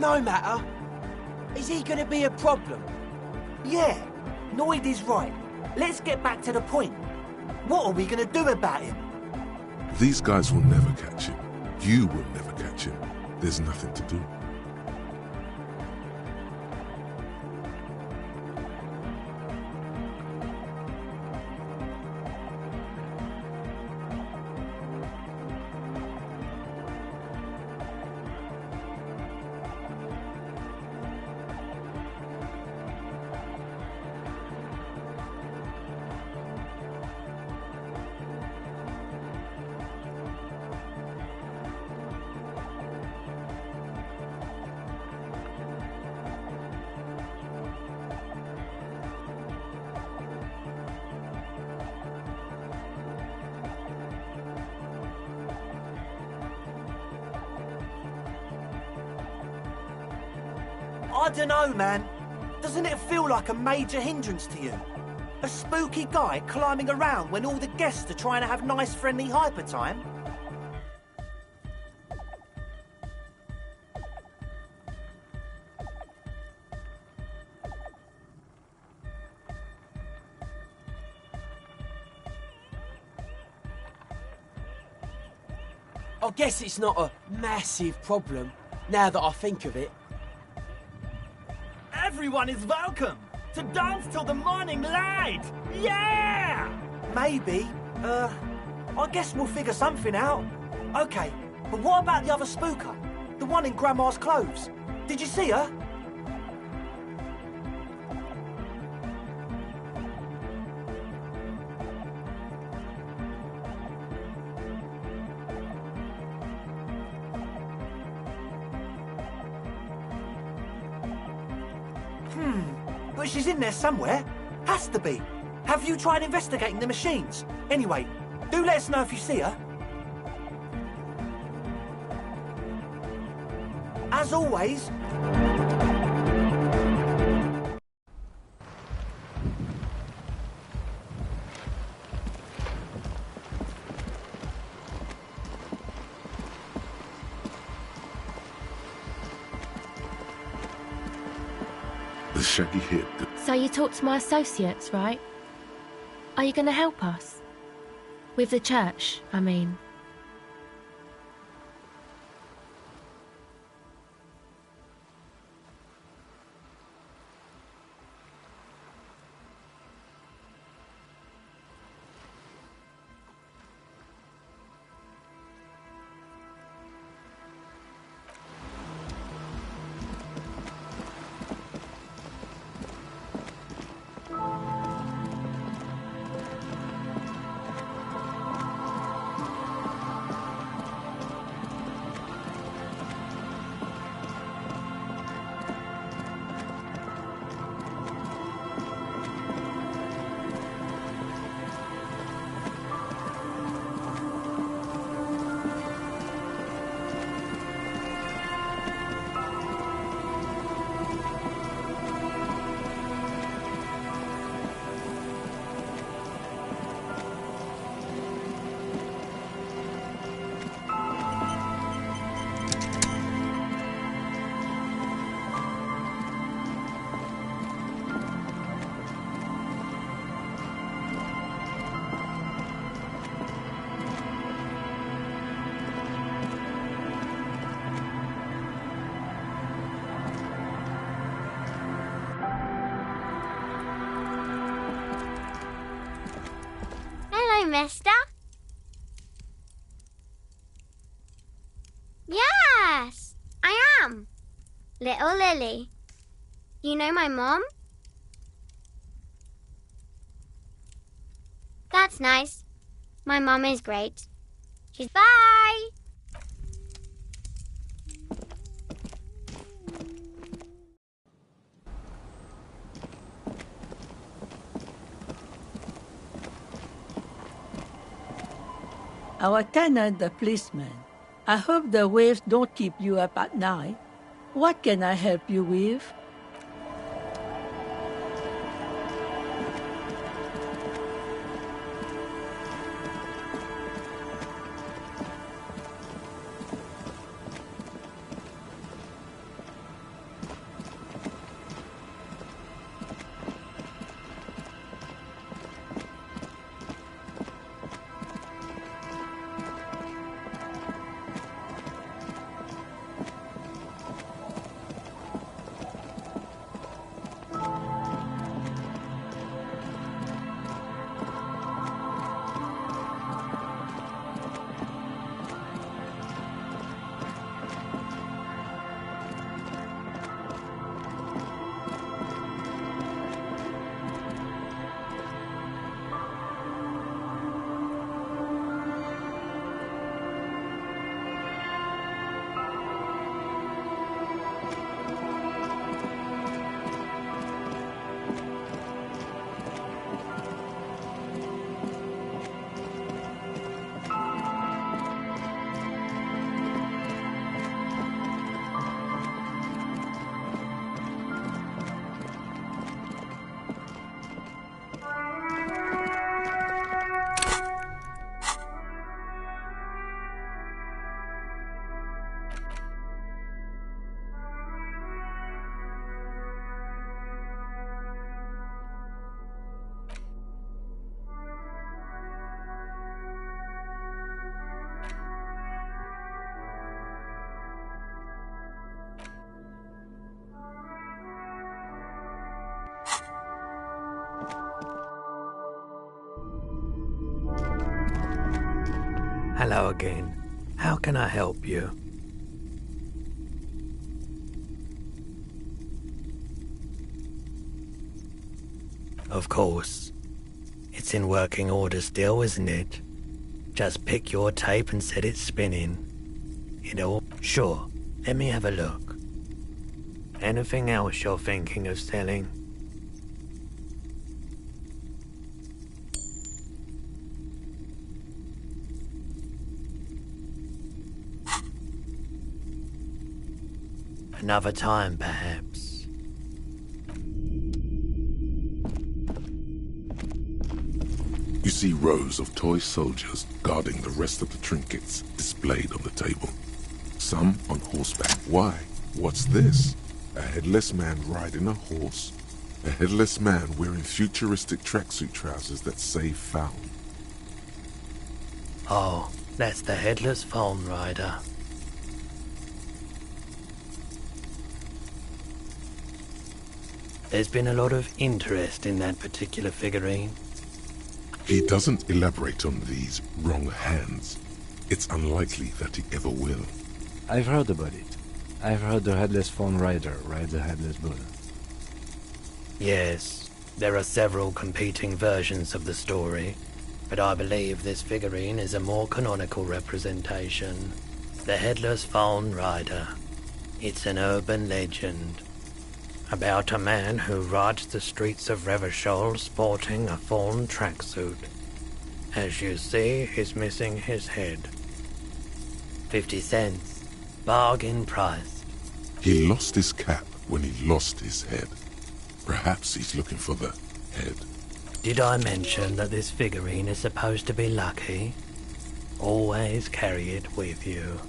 No matter. Is he gonna be a problem? Yeah, Noid is right. Let's get back to the point. What are we gonna do about him? These guys will never catch him. You will never catch him. There's nothing to do. I dunno, man. Doesn't it feel like a major hindrance to you? A spooky guy climbing around when all the guests are trying to have nice, friendly hyper time? I guess it's not a massive problem, now that I think of it. Everyone is welcome to dance till the morning light. Yeah! Maybe. I guess we'll figure something out. Okay, but what about the other spooker? The one in Grandma's clothes? Did you see her? But she's in there somewhere. Has to be. Have you tried investigating the machines? Anyway, do let us know if you see her. As always... The shaggy head. So you talked to my associates, right? Are you going to help us? With the church, I mean. Mister? Yes, I am. Little Lily. You know my mom? That's nice. My mom is great. She's bye! Our tenant, the policeman. I hope the waves don't keep you up at night. What can I help you with? Hello again. How can I help you? Of course. It's in working order still, isn't it? Just pick your tape and set it spinning. Sure. Let me have a look. Anything else you're thinking of selling? Another time, perhaps. You see rows of toy soldiers guarding the rest of the trinkets displayed on the table. Some on horseback. Why? What's this? A headless man riding a horse? A headless man wearing futuristic tracksuit trousers that say found. Oh, that's the headless phone rider. There's been a lot of interest in that particular figurine. He doesn't elaborate on these wrong hands. It's unlikely that he ever will. I've heard about it. I've heard the headless phone rider rides a headless bull. Yes, there are several competing versions of the story, but I believe this figurine is a more canonical representation. The headless phone rider. It's an urban legend about a man who rides the streets of Revachol sporting a fawn tracksuit. As you see, he's missing his head. 50 cents. Bargain price. He lost his cap when he lost his head. Perhaps he's looking for the head. Did I mention that this figurine is supposed to be lucky? Always carry it with you.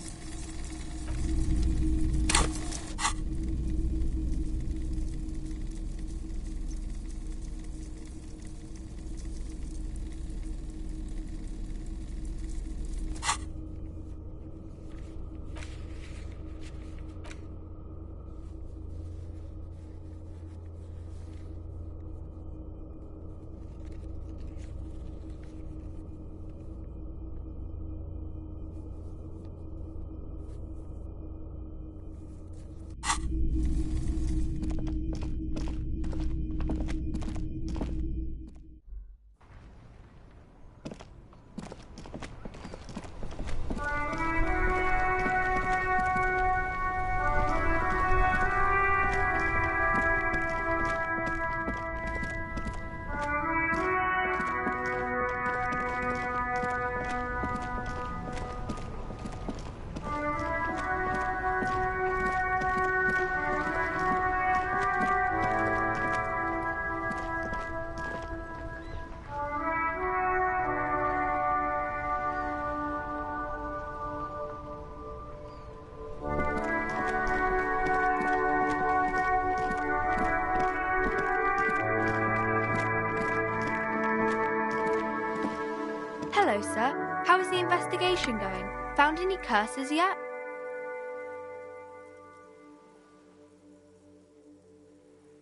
Hello, sir. How is the investigation going? Found any curses yet?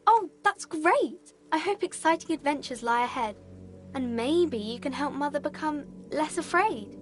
Oh, that's great! I hope exciting adventures lie ahead. And maybe you can help Mother become less afraid.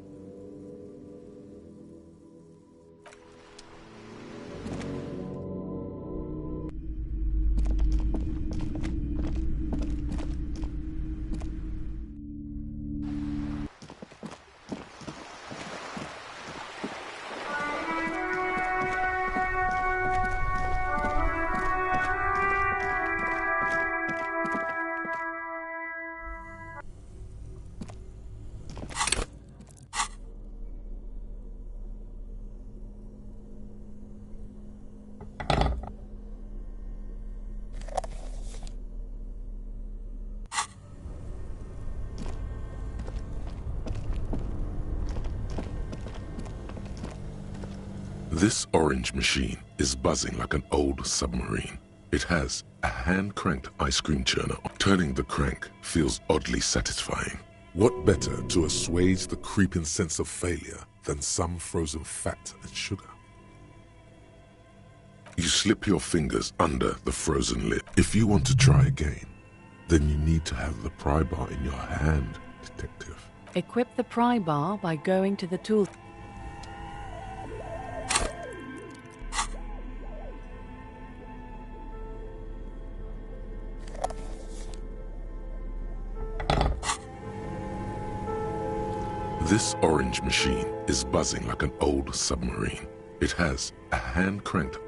This orange machine is buzzing like an old submarine. It has a hand-cranked ice cream churner. Turning the crank feels oddly satisfying. What better to assuage the creeping sense of failure than some frozen fat and sugar? You slip your fingers under the frozen lid. If you want to try again, then you need to have the pry bar in your hand, detective. Equip the pry bar by going to the tool. This orange machine is buzzing like an old submarine. It has a hand-cranked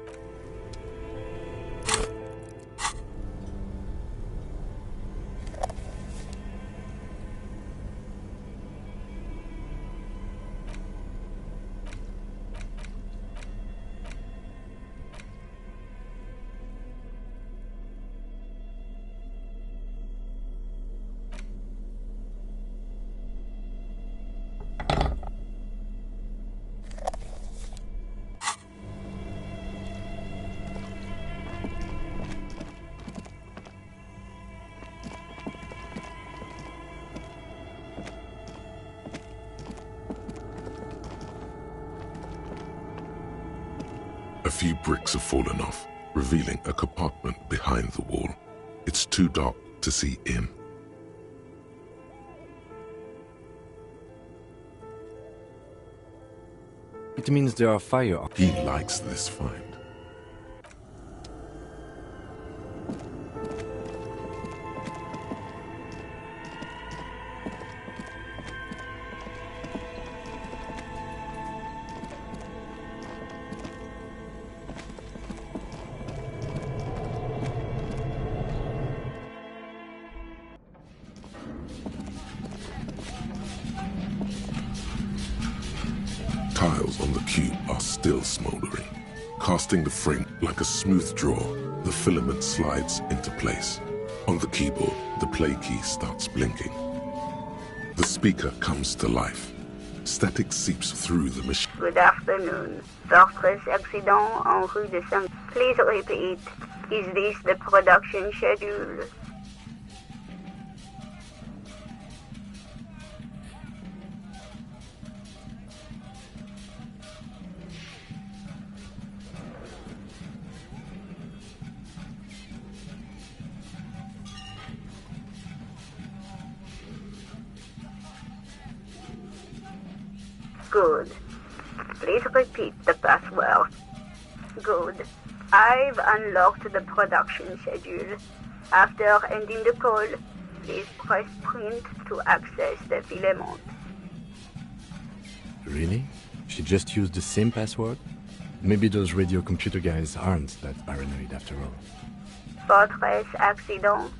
A few bricks have fallen off, revealing a compartment behind the wall. It's too dark to see in. It means there are fire. He likes this find. Tiles on the cube are still smoldering. Casting the frame like a smooth draw, the filament slides into place. On the keyboard, the play key starts blinking. The speaker comes to life. Static seeps through the machine. Good afternoon. Fortress accident en rue de Saint. Please repeat. Is this the production schedule? Good. Please repeat the password. Good. I've unlocked the production schedule. After ending the call, please press print to access the filament. Really? She just used the same password? Maybe those radio computer guys aren't that paranoid after all. Fortress accident.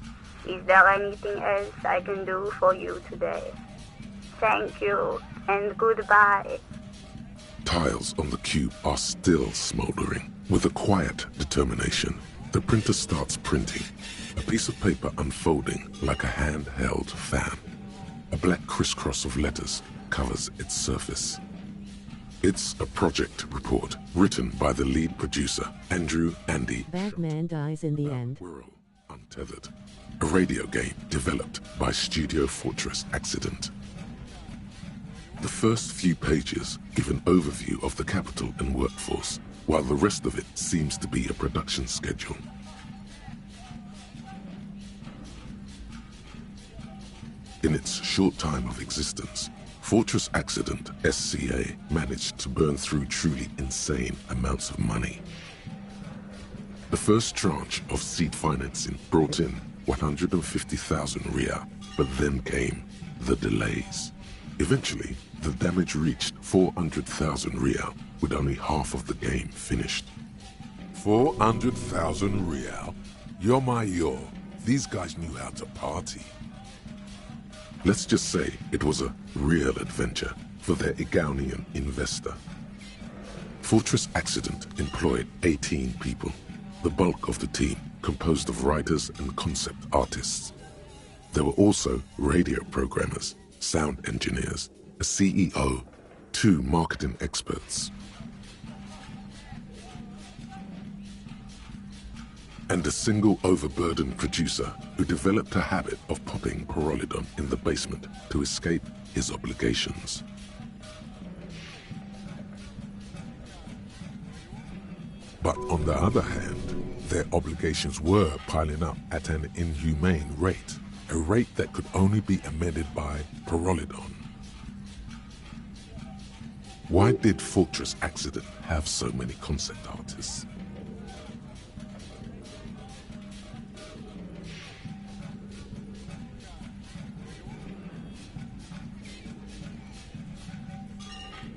Is there anything else I can do for you today? Thank you, and goodbye. Tiles on the cube are still smoldering. With a quiet determination, the printer starts printing, a piece of paper unfolding like a handheld fan. A black crisscross of letters covers its surface. It's a project report written by the lead producer, Andrew Andy. Batman dies in the end. World Untethered, a radio game developed by Studio Fortress Accident. The first few pages give an overview of the capital and workforce, while the rest of it seems to be a production schedule. In its short time of existence, Fortress Accident SCA managed to burn through truly insane amounts of money. The first tranche of seed financing brought in 150,000 Ria, but then came the delays. Eventually, the damage reached 400,000 Real, with only half of the game finished. 400,000 Real? You're my yo. These guys knew how to party. Let's just say it was a real adventure for their Igaunian investor. Fortress Accident employed 18 people, the bulk of the team composed of writers and concept artists. There were also radio programmers, sound engineers, a CEO, 2 marketing experts, and a single overburdened producer who developed a habit of popping Pyrrolidon in the basement to escape his obligations. But on the other hand, their obligations were piling up at an inhumane rate, a rate that could only be amended by Pyrrolidon. Why did Fortress Accident have so many concept artists?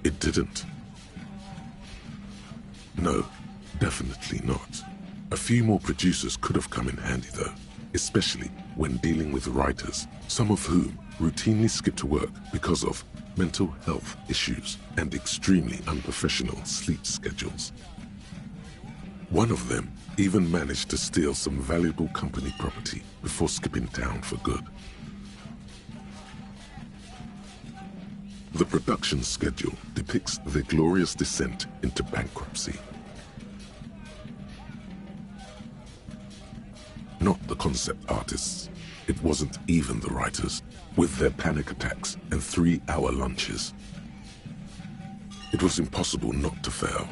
It didn't. No, definitely not. A few more producers could have come in handy though, especially when dealing with writers, some of whom routinely skip to work because of mental health issues and extremely unprofessional sleep schedules. One of them even managed to steal some valuable company property before skipping town for good. The production schedule depicts their glorious descent into bankruptcy. Not the concept artists. It wasn't even the writers, with their panic attacks and 3-hour lunches. It was impossible not to fail.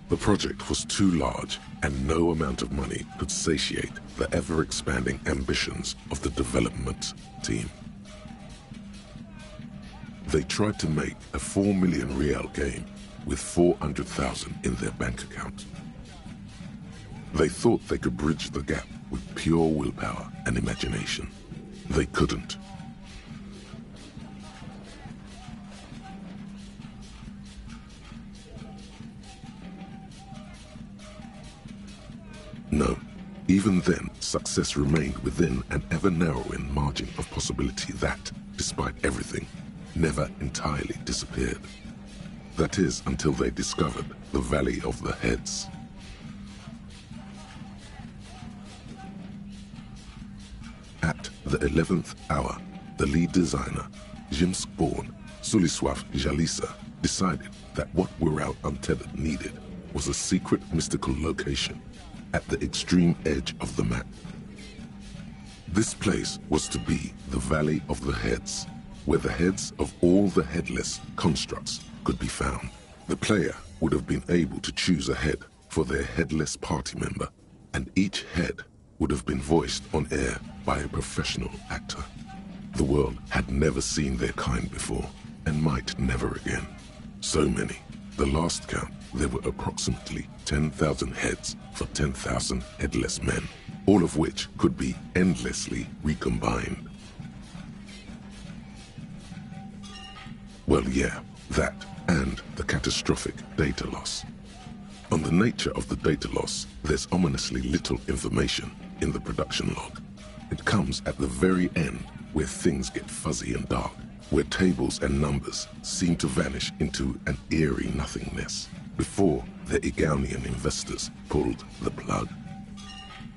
The project was too large, and no amount of money could satiate the ever-expanding ambitions of the development team. They tried to make a 4 million real game with 400,000 in their bank account. They thought they could bridge the gap with pure willpower and imagination. They couldn't. No, even then, success remained within an ever-narrowing margin of possibility that, despite everything, never entirely disappeared. That is, until they discovered the Valley of the Heads. At the 11th hour, the lead designer, Jimsk-born Sulisław Jalisa, decided that what Wirral Untethered needed was a secret mystical location at the extreme edge of the map. This place was to be the Valley of the Heads, where the heads of all the headless constructs could be found. The player would have been able to choose a head for their headless party member, and each head would have been voiced on air by a professional actor. The world had never seen their kind before, and might never again. So many. The last count, there were approximately 10,000 heads for 10,000 headless men, all of which could be endlessly recombined. Well, yeah, that, and the catastrophic data loss. On the nature of the data loss, there's ominously little information in the production log. It comes at the very end, where things get fuzzy and dark, where tables and numbers seem to vanish into an eerie nothingness, before the Igaunian investors pulled the plug.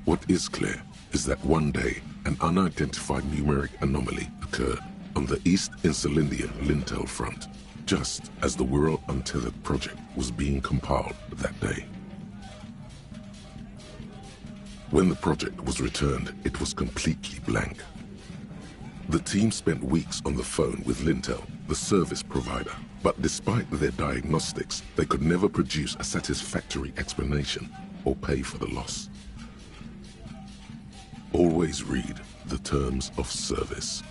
What is clear is that one day, an unidentified numeric anomaly occurred on the East Insulindian Lintel front, just as the Wirral Untethered project was being compiled that day. When the project was returned, it was completely blank. The team spent weeks on the phone with Lintel, the service provider, but despite their diagnostics, they could never produce a satisfactory explanation or pay for the loss. Always read the terms of service.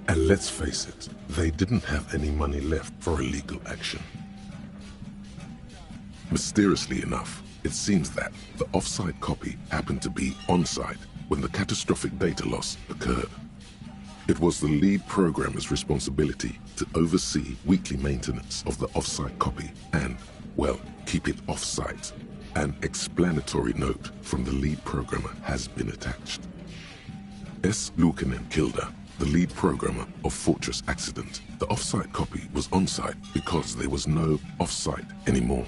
And let's face it, they didn't have any money left for illegal action. Mysteriously enough, it seems that the off-site copy happened to be on-site when the catastrophic data loss occurred. It was the lead programmer's responsibility to oversee weekly maintenance of the off-site copy and, well, keep it off-site. An explanatory note from the lead programmer has been attached. S. Luukinen Kilda, the lead programmer of Fortress Accident, the off-site copy was on-site because there was no off-site anymore.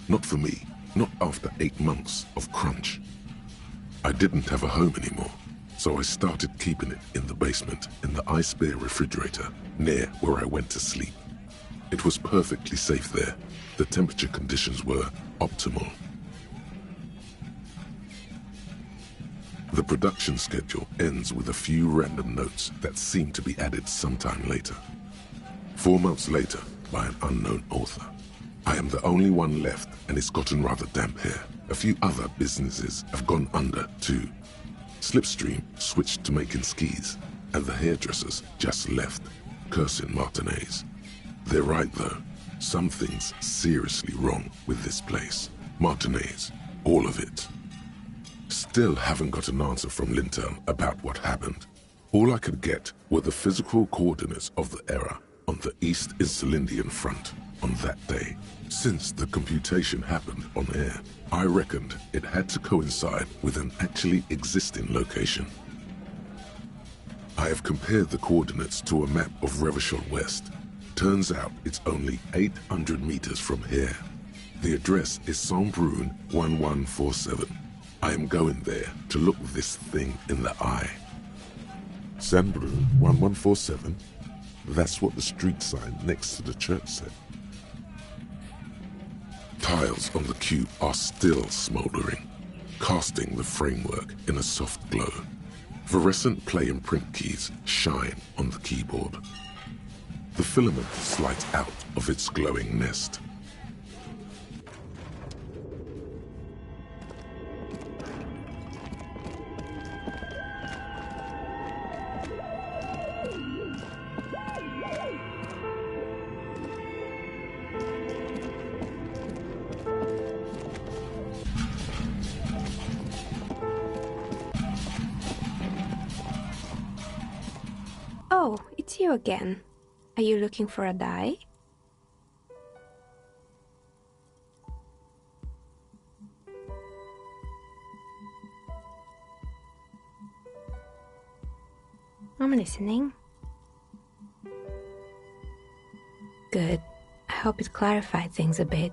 Not for me, not after 8 months of crunch. I didn't have a home anymore, so I started keeping it in the basement in the ice bear refrigerator near where I went to sleep. It was perfectly safe there. The temperature conditions were optimal. The production schedule ends with a few random notes that seem to be added sometime later. 4 months later, by an unknown author. I am the only one left, and it's gotten rather damp here. A few other businesses have gone under too. Slipstream switched to making skis, and the hairdressers just left, cursing Martinez. They're right though. Something's seriously wrong with this place. Martinez, all of it. Still haven't got an answer from Linton about what happened. All I could get were the physical coordinates of the error on the East Insulindian front on that day. Since the computation happened on air, I reckoned it had to coincide with an actually existing location. I have compared the coordinates to a map of Revachol West. Turns out it's only 800 meters from here. The address is Saint-Brun 1147. I am going there to look this thing in the eye. Saint-Brun 1147? That's what the street sign next to the church said. Tiles on the cube are still smoldering, casting the framework in a soft glow. Fluorescent play and print keys shine on the keyboard. The filament slides out of its glowing nest. Oh, it's you again. Are you looking for a dye? I'm listening. Good. I hope it clarified things a bit.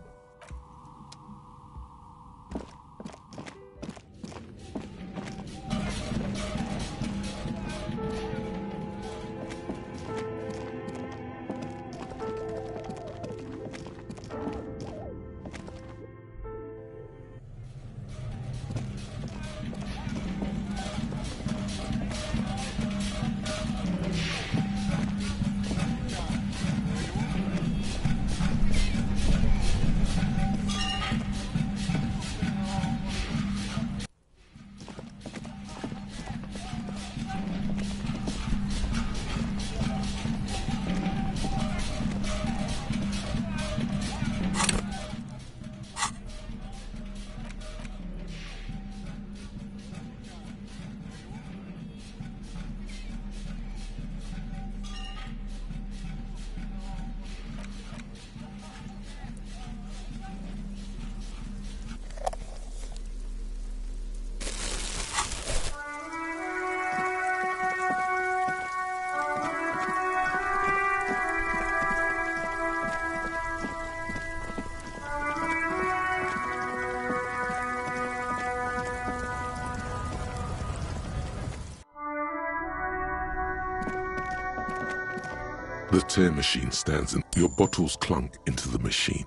The tear machine stands and your bottles clunk into the machine.